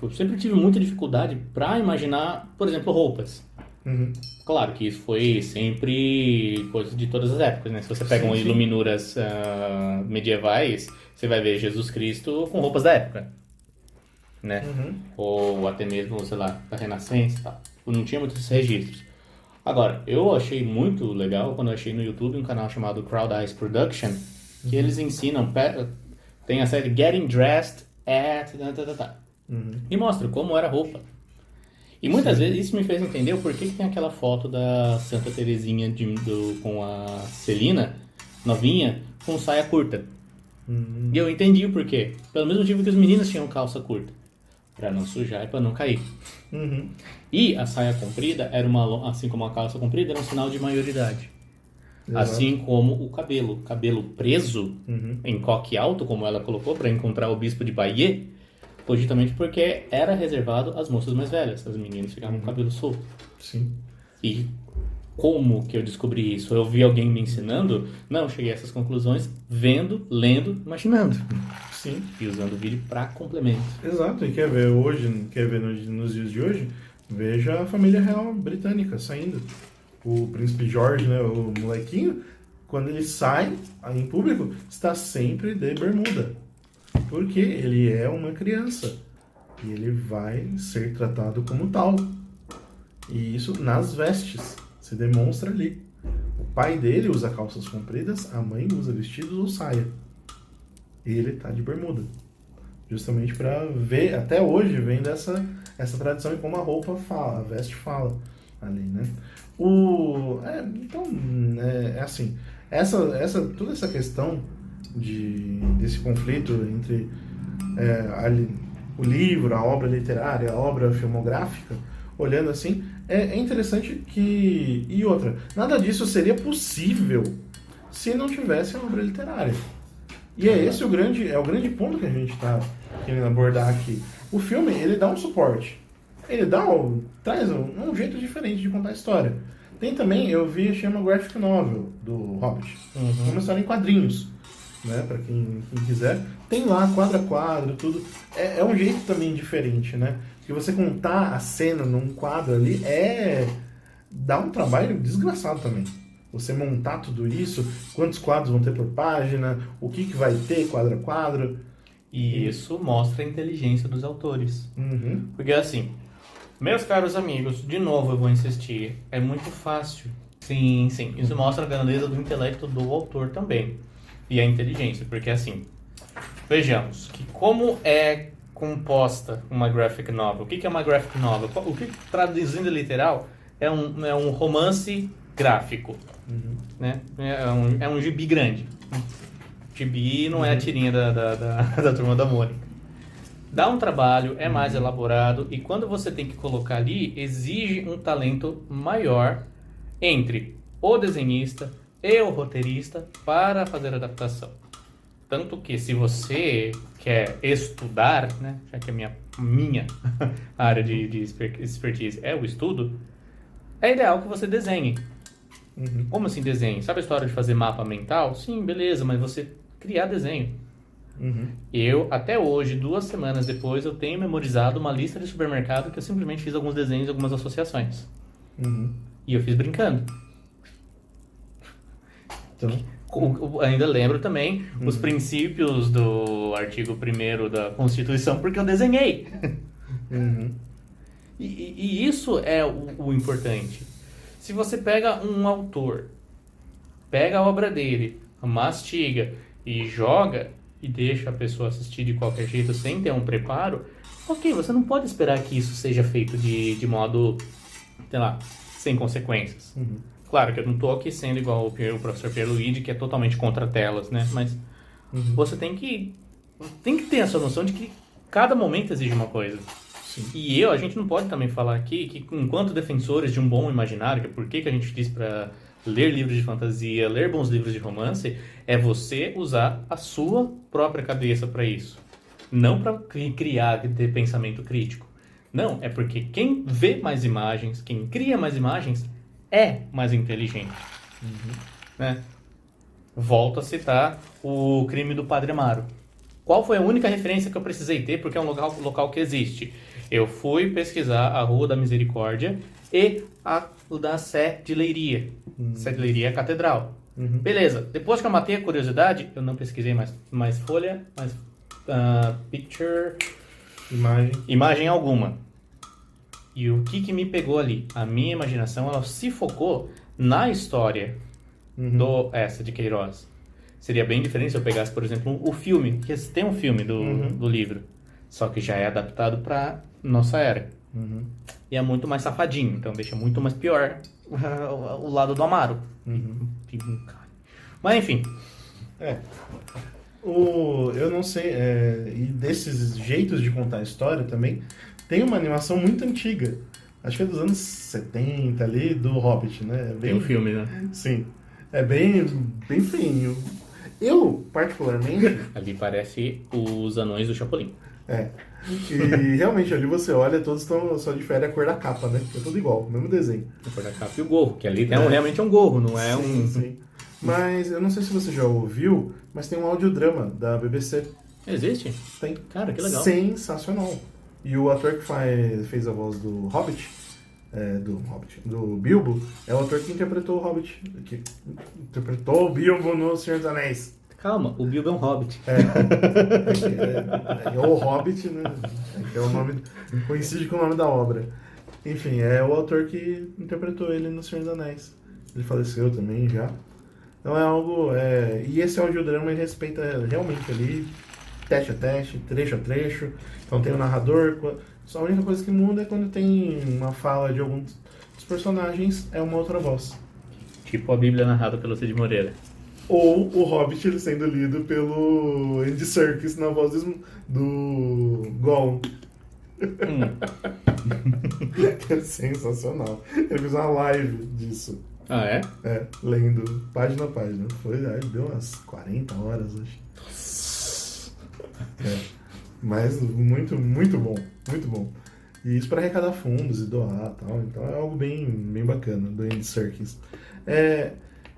Eu sempre tive muita dificuldade para imaginar, por exemplo, roupas. Uhum. Claro que isso foi sempre coisa de todas as épocas, né? Se você pega iluminuras medievais, você vai ver Jesus Cristo com roupas da época, né? Uhum. Ou até mesmo, sei lá, da Renascença e tal. Não tinha muitos registros. Agora, eu achei muito legal quando eu achei no YouTube um canal chamado Crowd Eyes Production, que eles ensinam, tem a série Getting Dressed at... E mostra como era a roupa. E muitas vezes isso me fez entender o porquê que tem aquela foto da Santa Teresinha com a Celina, novinha, com saia curta. E eu entendi o porquê. Pelo mesmo motivo que os meninos tinham calça curta. Pra não sujar e pra não cair. E a saia comprida, assim como a calça comprida, era um sinal de maioridade. Exato. Assim como o cabelo. Cabelo preso, em coque alto, como ela colocou, para encontrar o bispo de Bayeux, foi justamente porque era reservado às moças mais velhas. As meninas ficavam com o cabelo solto. Sim. E como que eu descobri isso? Eu vi alguém me ensinando? Não, cheguei a essas conclusões vendo, lendo, imaginando. Sim. E usando o vídeo para complemento. Exato. E quer ver nos dias de hoje? Veja a família real britânica saindo. O príncipe George, né, o molequinho, quando ele sai em público, está sempre de bermuda. Porque ele é uma criança. E ele vai ser tratado como tal. E isso nas vestes. Se demonstra ali. O pai dele usa calças compridas, a mãe usa vestidos ou saia. E ele tá de bermuda. Justamente para ver, até hoje, vem dessa essa tradição e como a roupa fala, a veste fala ali, né? Então, assim, toda essa questão desse conflito entre o livro, a obra literária, a obra filmográfica, olhando assim, é interessante que... E outra, nada disso seria possível se não tivesse a obra literária. E esse o grande ponto que a gente está querendo abordar aqui. O filme, ele dá um suporte. Ele traz um jeito diferente de contar a história. Tem também, chama Graphic Novel, do Hobbit. Uma história em quadrinhos, né? Para quem quiser. Tem lá, quadro a quadro, tudo. É um jeito também diferente, né? Porque você contar a cena num quadro ali dá um trabalho desgraçado também. Você montar tudo isso, quantos quadros vão ter por página, o que vai ter quadro a quadro. E isso mostra a inteligência dos autores. Porque assim, meus caros amigos, de novo eu vou insistir, é muito fácil. Sim, isso mostra a grandeza do intelecto do autor também. E a inteligência, porque assim, vejamos, que como é composta uma graphic novel? O que é uma graphic novel? O que, traduzindo literal, é um romance gráfico. Né? É um gibi grande. Gibi não é a tirinha da Turma da Mônica. Dá um trabalho, é mais elaborado, e quando você tem que colocar ali, exige um talento maior entre o desenhista e o roteirista para fazer a adaptação. Tanto que se você quer estudar, né, já que a minha área de expertise é o estudo, é ideal que você desenhe. Como assim desenhe? Sabe a história de fazer mapa mental? Sim, beleza, mas você criar desenho. Eu, até hoje, 2 semanas depois, eu tenho memorizado uma lista de supermercado que eu simplesmente fiz alguns desenhos e algumas associações. E eu fiz brincando. Então... ainda lembro também os princípios do artigo 1º da Constituição, porque eu desenhei. E isso é o importante. Se você pega um autor, pega a obra dele, mastiga e joga e deixa a pessoa assistir de qualquer jeito sem ter um preparo, ok, você não pode esperar que isso seja feito de modo, sei lá, sem consequências. Claro que eu não estou aqui sendo igual o professor Pierluigi, que é totalmente contra telas, né? Mas você tem que ter essa noção de que cada momento exige uma coisa. Sim. E a gente não pode também falar aqui que, enquanto defensores de um bom imaginário, que é por que a gente diz para ler livros de fantasia, ler bons livros de romance, é você usar a sua própria cabeça para isso. Não para criar, ter pensamento crítico. Não, é porque quem vê mais imagens, quem cria mais imagens, é mais inteligente. Né? Volto a citar o Crime do Padre Amaro. Qual foi a única referência que eu precisei ter, porque é um local que existe? Eu fui pesquisar a Rua da Misericórdia e o da Sé de Leiria. Sé de Leiria é a catedral. Beleza, depois que eu matei a curiosidade, eu não pesquisei mais folha, mais picture, imagem alguma. E o que me pegou ali? A minha imaginação, ela se focou na história do Eça de Queiroz. Seria bem diferente se eu pegasse, por exemplo, o filme, que tem um filme do livro, só que já é adaptado para nossa era. E é muito mais safadinho, então deixa muito mais pior o lado do Amaro. Mas enfim, Eu não sei, e desses jeitos de contar a história também, tem uma animação muito antiga. Acho que é dos anos 70 ali, do Hobbit, né? Tem um filme, né? Sim. É bem feinho. Eu, particularmente... Ali parece os anões do Chapolin. E realmente ali você olha, todos estão só difere a cor da capa, né? É tudo igual, o mesmo desenho. A cor da capa e o gorro, que ali realmente é um gorro, não é Sim. Mas eu não sei se você já ouviu, mas tem um audiodrama da BBC. Existe? Tem. Cara, que legal. Sensacional. E o ator que fez a voz do Hobbit, do Bilbo, é o ator que interpretou o Hobbit, que interpretou o Bilbo no Senhor dos Anéis. Calma, o Bilbo é um hobbit. É o Hobbit, né? É o nome, coincide com o nome da obra. Enfim, é o autor que interpretou ele no Senhor dos Anéis. Ele faleceu também já. Então é algo... E esse audiodrama ele respeita realmente ali, teste a teste, trecho a trecho. Então tem o narrador. Só a única coisa que muda é quando tem uma fala de algum dos personagens, é uma outra voz. Tipo a Bíblia narrada pelo Cid Moreira. Ou o Hobbit ele sendo lido pelo Andy Serkis na voz do Gollum. É sensacional. Ele fez uma live disso. Ah, é? Lendo página a página. Deu umas 40 horas, acho. Mas muito, muito bom. Muito bom. E isso para arrecadar fundos e doar e tal. Então é algo bem bacana do Andy Serkis.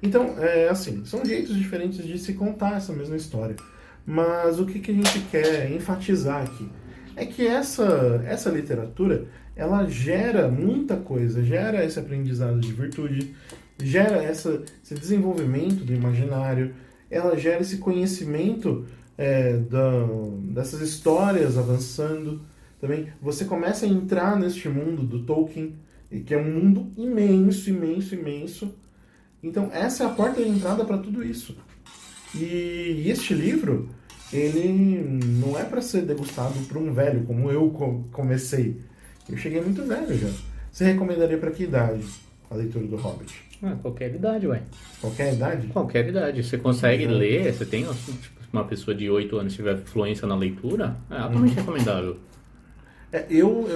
Então, assim, são jeitos diferentes de se contar essa mesma história. Mas o que a gente quer enfatizar aqui é que essa literatura, ela gera muita coisa, gera esse aprendizado de virtude, gera esse desenvolvimento do imaginário, ela gera esse conhecimento dessas histórias avançando. Também você começa a entrar neste mundo do Tolkien, que é um mundo imenso, imenso, imenso. Então, essa é a porta de entrada para tudo isso. E este livro, ele não é para ser degustado por um velho, como eu comecei. Eu cheguei muito velho já. Você recomendaria para que idade a leitura do Hobbit? Qualquer idade, ué. Qualquer idade? Qualquer idade. Você consegue ler, você tem uma pessoa de 8 anos que tiver fluência na leitura, é altamente recomendável. Eu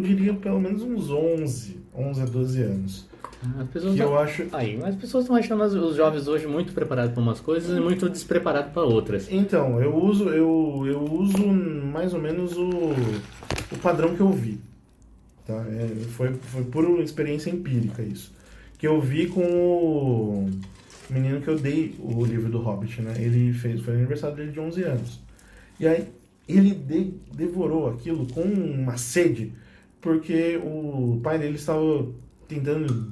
diria pelo menos uns 11 a 12 anos. As pessoas eu acho... as pessoas estão achando os jovens hoje muito preparados para umas coisas e muito despreparados para outras. Então, eu uso mais ou menos o padrão que eu vi. Tá? Foi por experiência empírica isso. Que eu vi com o menino que eu dei o livro do Hobbit, né? Foi aniversário dele de 11 anos. E aí ele devorou aquilo com uma sede, porque o pai dele estava tentando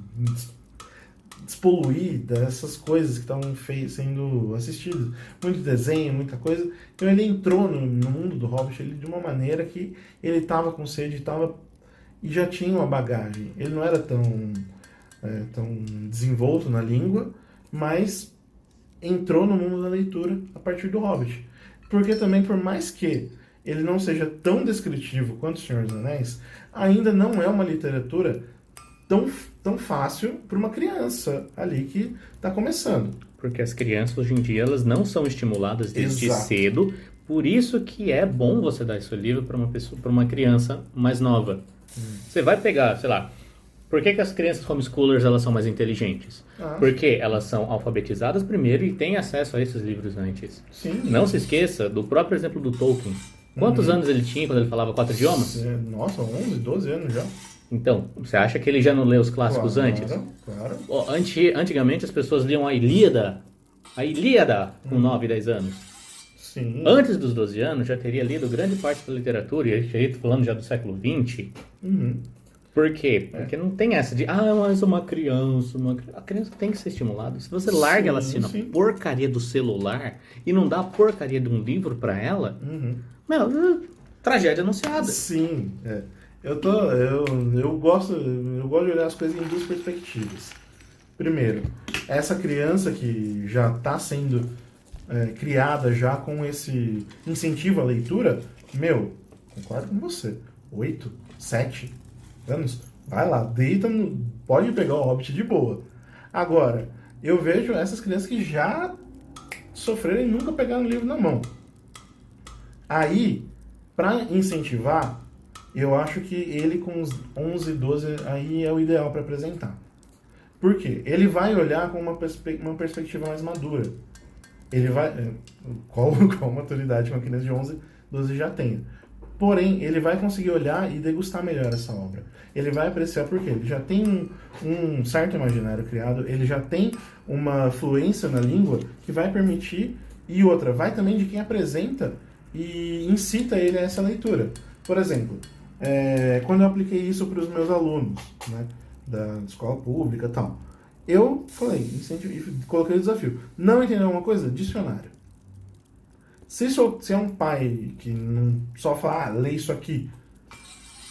despoluir dessas coisas que estavam sendo assistidas. Muito desenho, muita coisa. Então ele entrou no mundo do Hobbit de uma maneira que ele estava com sede e já tinha uma bagagem. Ele não era tão desenvolto na língua, mas entrou no mundo da leitura a partir do Hobbit. Porque também, por mais que ele não seja tão descritivo quanto O Senhor dos Anéis, ainda não é uma literatura tão fácil para uma criança ali que está começando. Porque as crianças hoje em dia elas não são estimuladas desde cedo, por isso que é bom você dar esse livro para uma criança mais nova. Você vai pegar, sei lá, por que as crianças homeschoolers elas são mais inteligentes? Porque elas são alfabetizadas primeiro e têm acesso a esses livros antes. Sim. Não se esqueça do próprio exemplo do Tolkien. Quantos anos ele tinha quando ele falava 4 idiomas? Nossa, 11, 12 anos já. Então, você acha que ele já não leu os clássicos antes? Claro. Antigamente as pessoas liam a Ilíada com 9, 10 anos. Sim. Antes dos 12 anos já teria lido grande parte da literatura, e a gente está falando já do século XX. Por quê? Porque não tem essa de, mas uma criança. A criança tem que ser estimulada. Se você larga ela assim na porcaria do celular e não dá a porcaria de um livro pra ela, tragédia anunciada. Sim, eu gosto de olhar as coisas em duas perspectivas. Primeiro, essa criança que já está sendo criada já com esse incentivo à leitura, concordo com você. 8, 7 anos, vai lá, deita, pode pegar o Hobbit de boa. Agora, eu vejo essas crianças que já sofreram e nunca pegaram o livro na mão. Aí, para incentivar, eu acho que ele com uns 11, 12, aí é o ideal para apresentar. Por quê? Ele vai olhar com uma perspectiva mais madura. Ele vai... Qual maturidade uma criança de 11, 12 já tem. Porém, ele vai conseguir olhar e degustar melhor essa obra. Ele vai apreciar porque ele já tem um certo imaginário criado, ele já tem uma fluência na língua que vai permitir, e outra, vai também de quem apresenta e incita ele a essa leitura. Por exemplo, quando eu apliquei isso para os meus alunos, né, da escola pública e tal, eu falei, coloquei o desafio. Não entendeu alguma coisa? Dicionário. Se é um pai que não só fala, lê isso aqui,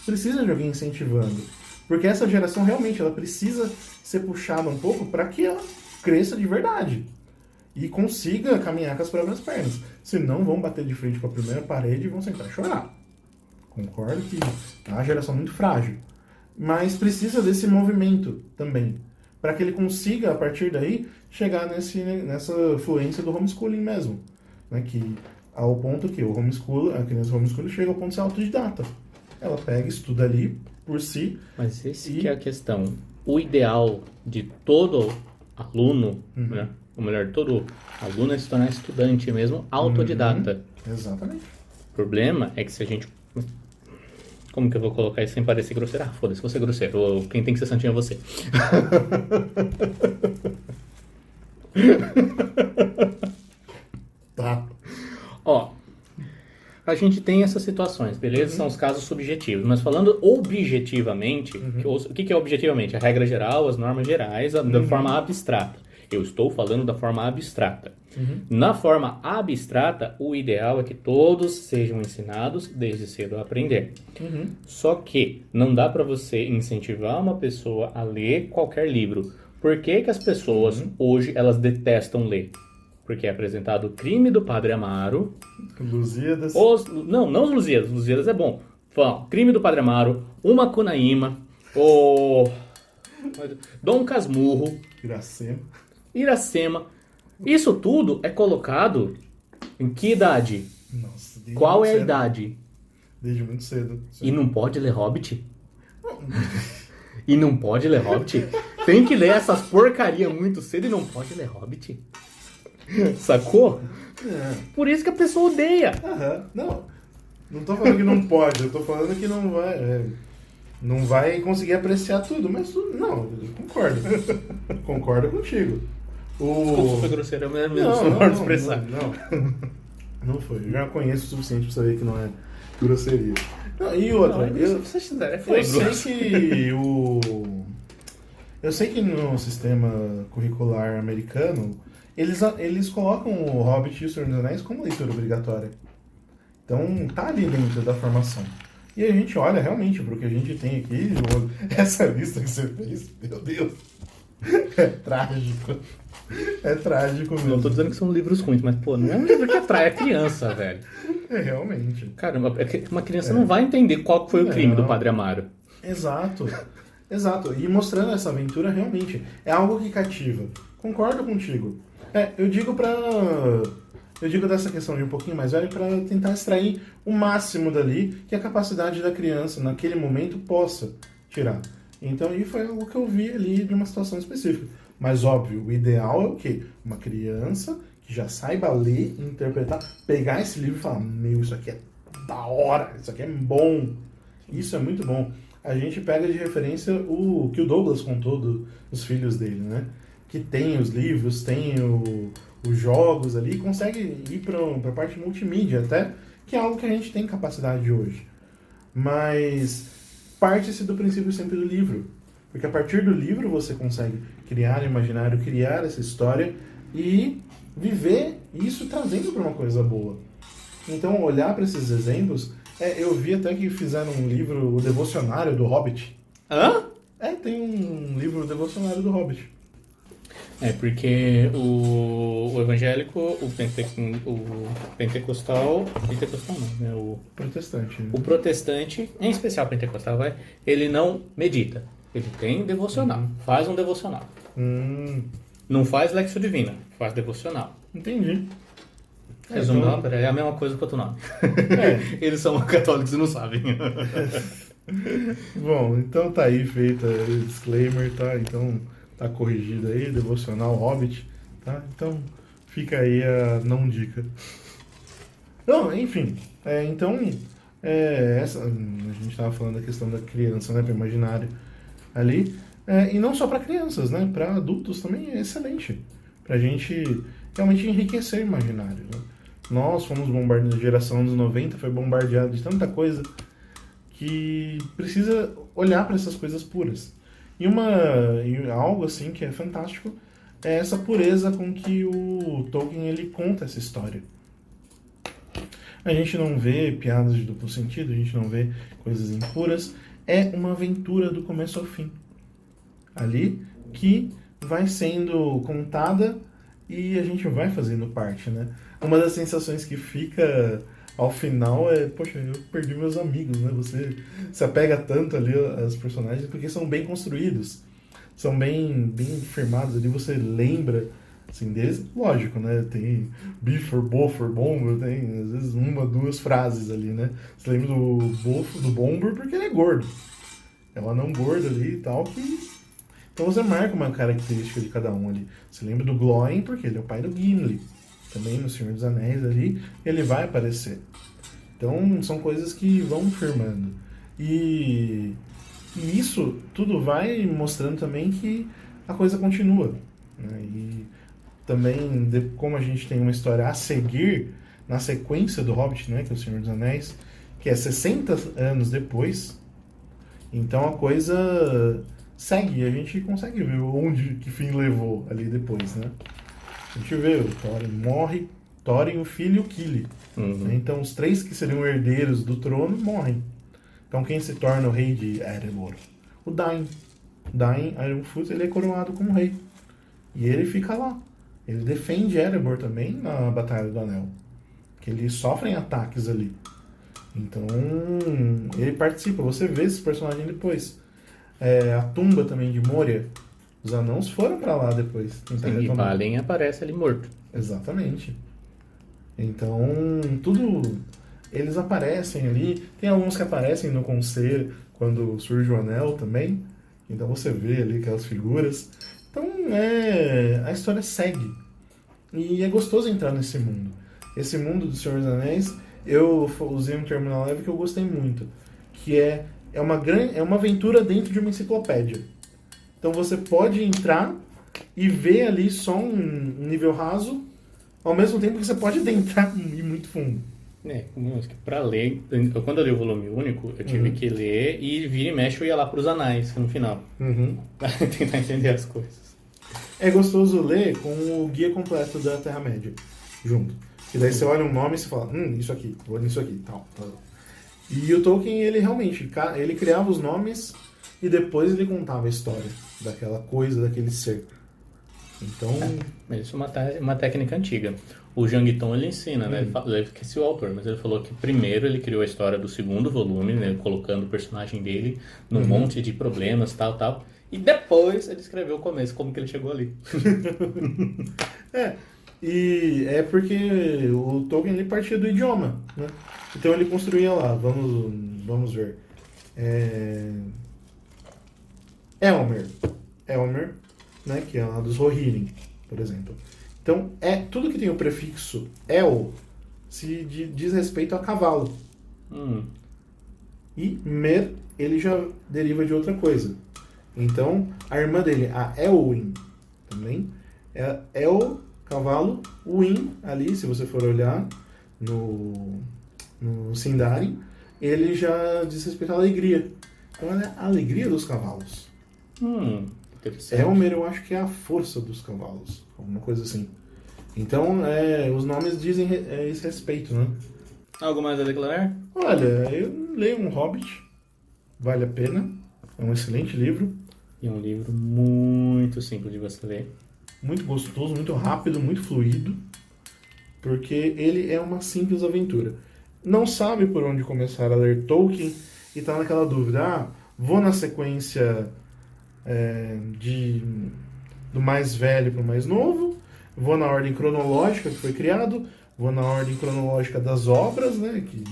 precisa de alguém incentivando. Porque essa geração realmente ela precisa ser puxada um pouco para que ela cresça de verdade. E consiga caminhar com as próprias pernas. Senão vão bater de frente com a primeira parede e vão sentar e chorar. Concordo que é uma geração muito frágil. Mas precisa desse movimento também. Para que ele consiga, a partir daí, chegar nessa fluência do homeschooling mesmo. Né, que ao ponto que a criança homeschooling chega ao ponto de ser autodidata. Ela pega, estuda ali por si. Mas esse que é a questão. O ideal de todo aluno, né, ou melhor, todo aluno é se tornar estudante mesmo, autodidata. Exatamente. O problema é que se a gente... Como que eu vou colocar isso sem parecer grosseiro? Ah, foda-se, vou ser grosseiro. Quem tem que ser santinho é você. Tá. Ó, a gente tem essas situações, beleza? São os casos subjetivos. Mas falando objetivamente, o que é objetivamente? A regra geral, as normas gerais, da forma abstrata. Eu estou falando da forma abstrata. Na forma abstrata, o ideal é que todos sejam ensinados desde cedo a aprender. Só que não dá para você incentivar uma pessoa a ler qualquer livro. Por que que as pessoas hoje elas detestam ler? Porque é apresentado o Crime do Padre Amaro. Lusíadas. Não os Lusíadas. Lusíadas é bom. Fala, Crime do Padre Amaro, o Macunaíma, o Dom Casmurro, Iracema. Isso tudo é colocado em que idade? Nossa, Qual é a idade? Desde muito cedo. Sim. E não pode ler Hobbit? E não pode ler Hobbit? Tem que ler essas porcaria muito cedo e não pode ler Hobbit? Sacou? Por isso que a pessoa odeia. Não tô falando que não pode, eu tô falando que não vai conseguir apreciar tudo, mas não, eu concordo. Concordo contigo. Desculpa, foi grosseiro, é mesmo sonoro de expressar. Não foi, eu já conheço o suficiente pra saber que não é grosseria. Não, e outra, eu sei que no sistema curricular americano eles colocam o Hobbit e o Senhor dos Anéis como leitura obrigatória. Então tá ali dentro da formação. E a gente olha realmente pro que a gente tem aqui, essa lista que você fez, meu Deus, é trágico. É trágico mesmo. Não tô dizendo que são livros ruins, mas pô, não é um livro que atrai a criança, velho. Realmente. Caramba, uma criança não vai entender qual foi o crime do Padre Amaro. Exato. E mostrando essa aventura realmente é algo que cativa. Concordo contigo. Eu digo dessa questão de um pouquinho mais velho para tentar extrair o máximo dali que a capacidade da criança naquele momento possa tirar. Então, e foi algo que eu vi ali de uma situação específica. Mas, óbvio, o ideal é o quê? Uma criança que já saiba ler, interpretar, pegar esse livro e falar, meu, isso aqui é da hora, isso aqui é bom. Isso é muito bom. A gente pega de referência o que o Douglas contou dos filhos dele, né? Que tem os livros, tem os jogos ali, e consegue ir para a parte multimídia até, que é algo que a gente tem capacidade hoje. Mas parte-se do princípio sempre do livro. Porque a partir do livro você consegue criar imaginário, criar essa história e viver isso trazendo para uma coisa boa. Então, olhar para esses exemplos... eu vi até que fizeram um livro, o Devocionário do Hobbit. Hã? Tem um livro, o Devocionário do Hobbit. Porque o evangélico, o pentecostal não, né? O Protestante. Né? O protestante, em especial o pentecostal, ele não medita. Ele tem devocional, faz um devocional. Não faz Lexio Divina, faz devocional. Entendi. Resumo então- da ópera é a mesma coisa que o outro nome. É. Eles são católicos e não sabem. Bom, então tá aí feita o disclaimer, tá? Então tá corrigido aí, devocional Hobbit, tá? Então fica aí a não dica. Não, enfim, essa, a gente tava falando da questão da criança, né, para imaginário ali, e não só para crianças, né, para adultos também é excelente, pra gente realmente enriquecer o imaginário, né? Nós fomos bombardeados, a geração dos 90 foi bombardeada de tanta coisa que precisa olhar para essas coisas puras. E algo assim que é fantástico é essa pureza com que o Tolkien ele conta essa história. A gente não vê piadas de duplo sentido, a gente não vê coisas impuras. É uma aventura do começo ao fim. Ali que vai sendo contada e a gente vai fazendo parte, né? Uma das sensações que fica ao final é, poxa, eu perdi meus amigos, né? Você se apega tanto ali aos personagens porque são bem construídos, são bem firmados ali, você lembra assim deles. Lógico, né? Tem Bifur, Bofur, Bombur, tem às vezes uma, duas frases ali, né? Você lembra do Bombur porque ele é gordo. É um anão gordo ali e tal que... Então você marca uma característica de cada um ali. Você lembra do Glóin porque ele é o pai do Gimli. Também no Senhor dos Anéis ali, ele vai aparecer. Então, são coisas que vão firmando. E isso tudo vai mostrando também que a coisa continua. Né? E também, como a gente tem uma história a seguir, na sequência do Hobbit, né, que é o Senhor dos Anéis, que é 60 anos depois, então a coisa segue. A gente consegue ver onde que fim levou ali depois, né? A gente vê, o Thorin morre, Thorin, o filho e o Kili. Uhum. Então os três que seriam herdeiros do trono morrem. Então quem se torna o rei de Erebor? O Dain. Dain Ironfoot, ele é coroado como rei. E ele fica lá. Ele defende Erebor também na Batalha do Anel. Que eles sofrem ataques ali. Então ele participa. Você vê esse personagem depois. A tumba também de Moria. Os anãos foram pra lá depois. Sim, e Balin aparece ali morto. Exatamente. Então, tudo... Eles aparecem ali. Tem alguns que aparecem no conselho, quando surge o anel também. Então você vê ali aquelas figuras. Então, a história segue. E é gostoso entrar nesse mundo. Esse mundo do Senhor dos Anéis, eu usei um termo na live que eu gostei muito. Que é uma aventura dentro de uma enciclopédia. Então você pode entrar e ver ali só um nível raso, ao mesmo tempo que você pode adentrar e ir muito fundo. Pra ler, quando eu li o volume único, eu tive que ler e vira e mexe eu ia lá pros anais no final. Pra tentar entender as coisas. É gostoso ler com o guia completo da Terra-média junto. E daí você olha um nome e você fala, isso aqui, vou nisso aqui, tal. E o Tolkien, ele realmente, ele criava os nomes e depois ele contava a história daquela coisa, daquele ser. Então... Mas isso é uma técnica antiga. O Jang Tom, ele ensina, né? Ele esqueci o autor, mas ele falou que primeiro ele criou a história do segundo volume, né? Colocando o personagem dele num monte de problemas, tal. E depois ele escreveu o começo, como que ele chegou ali. E é porque o Tolkien, ele partia do idioma, né? Então ele construía lá, vamos ver. Elmer, né, que é lá dos Rohirrim, por exemplo. Então, tudo que tem o prefixo El se diz respeito a cavalo. E Mer, ele já deriva de outra coisa. Então, a irmã dele, a Elwin, também, é El, cavalo, Win, ali, se você for olhar no Sindarin, ele já diz respeito à alegria. Então, ela é a alegria dos cavalos. Elmer, eu acho que é a força dos cavalos, alguma coisa assim. Então, os nomes dizem esse respeito, né? Algo mais a declarar? Olha, eu leio um Hobbit, vale a pena, é um excelente livro. E é um livro muito simples de você ler. Muito gostoso, muito rápido, muito fluido, porque ele é uma simples aventura. Não sabe por onde começar a ler Tolkien e tá naquela dúvida, vou na sequência do mais velho para o mais novo, vou na ordem cronológica que foi criado, vou na ordem cronológica das obras, né, que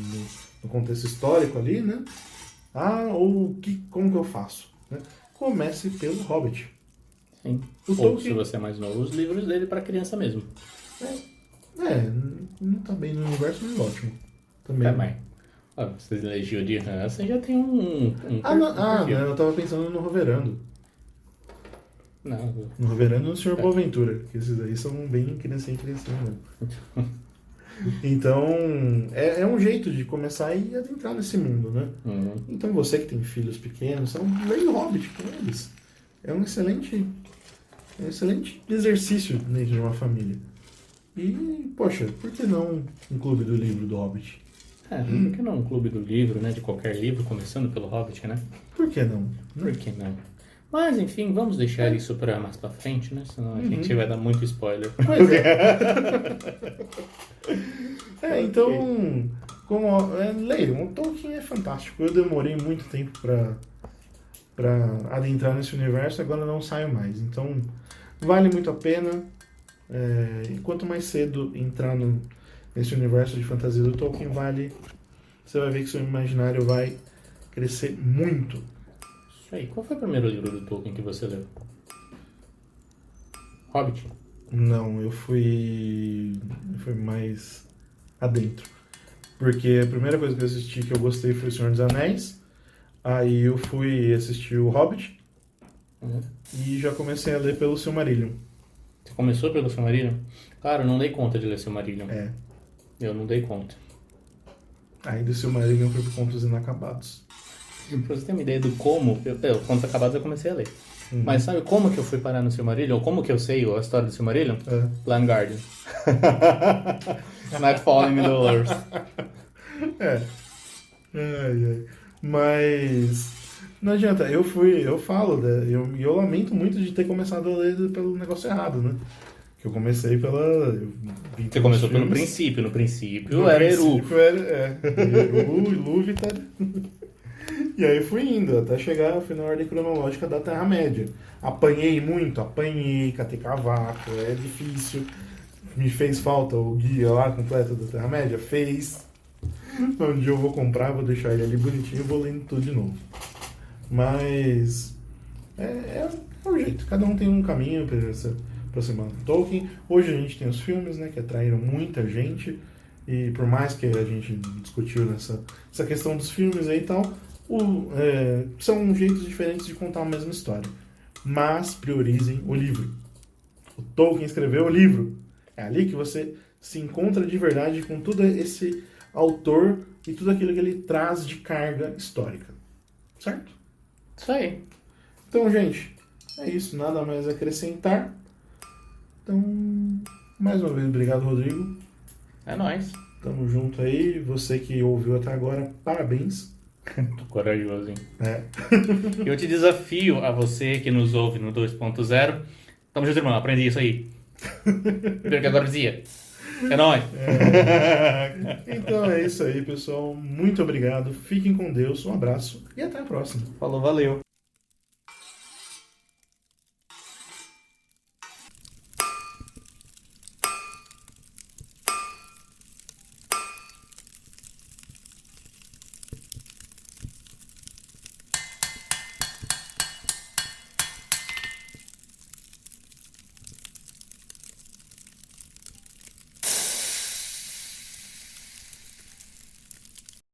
no contexto histórico ali, né? Como que eu faço? Né? Comece pelo Hobbit. Sim. O Ou, Tolkien- se você é mais novo, os livros dele para criança mesmo. Não tá bem no universo, mas ótimo. Também. Também. Ó, vocês elegiam de Hansen, já tem um Não, perfil. eu tava pensando no Roverando. Não, No Roverando e no Sr. Boaventura, que esses aí são bem criancinha mesmo. Então, é um jeito de começar e adentrar nesse mundo, né? Então, você que tem filhos pequenos, leia o Hobbit com eles. É um excelente exercício dentro de uma família. E, poxa, por que não um clube do livro do Hobbit? por que não um clube do livro, né? De qualquer livro, começando pelo Hobbit, né? Por que não? Por que não? Mas, enfim, vamos deixar isso para mais pra frente, né? Senão a gente vai dar muito spoiler. Pois é. Então, leiam, o Tolkien é fantástico. Eu demorei muito tempo para adentrar nesse universo, agora não saio mais. Então, vale muito a pena. E quanto mais cedo entrar nesse universo de fantasia do Tolkien, você vai ver que seu imaginário vai crescer muito. Isso aí. Qual foi o primeiro livro do Tolkien que você leu? Hobbit? Não, eu fui mais adentro. Porque a primeira coisa que eu assisti que eu gostei foi O Senhor dos Anéis. Aí eu fui assistir o Hobbit. E já comecei a ler pelo Silmarillion. Você começou pelo Silmarillion? Cara, eu não dei conta de ler Silmarillion. Eu não dei conta. Aí do Silmarillion foi pro Contos Inacabados. Pra você ter uma ideia do como, Contos Acabados eu comecei a ler. Mas sabe como que eu fui parar no Silmarillion? Ou como que eu sei a história do Silmarillion? Blind Guardian. Nightfall in Middle-earth. Mas não adianta, eu falo, né, eu lamento muito de ter começado a ler pelo negócio errado, né? Que eu comecei Você começou pelo princípio. No princípio era Eru. Eru, Ilúvatar. E aí fui indo, até chegar na ordem cronológica da Terra-média. Apanhei muito, catei cavaco, é difícil. Me fez falta o guia lá completo da Terra-média? Fez. Um dia eu vou comprar, vou deixar ele ali bonitinho e vou lendo tudo de novo. Mas é o jeito, cada um tem um caminho para se aproximar do Tolkien. Hoje a gente tem os filmes, né, que atraíram muita gente, e por mais que a gente discutiu essa questão dos filmes aí e tal, são jeitos diferentes de contar a mesma história. Mas priorizem o livro. O Tolkien escreveu o livro. É ali que você se encontra de verdade com todo esse autor e tudo aquilo que ele traz de carga histórica. Certo? Isso aí. Então, gente, é isso. Nada mais a acrescentar. Então, mais uma vez, obrigado, Rodrigo. É nóis. Tamo junto aí. Você que ouviu até agora, parabéns. Tô corajoso, hein? É. Eu te desafio a você que nos ouve no 2.0. Tamo junto, irmão. Aprendi isso aí. Primeiro que agora dizia. É nóis. Então é isso aí, pessoal. Muito obrigado. Fiquem com Deus. Um abraço e até a próxima. Falou, valeu.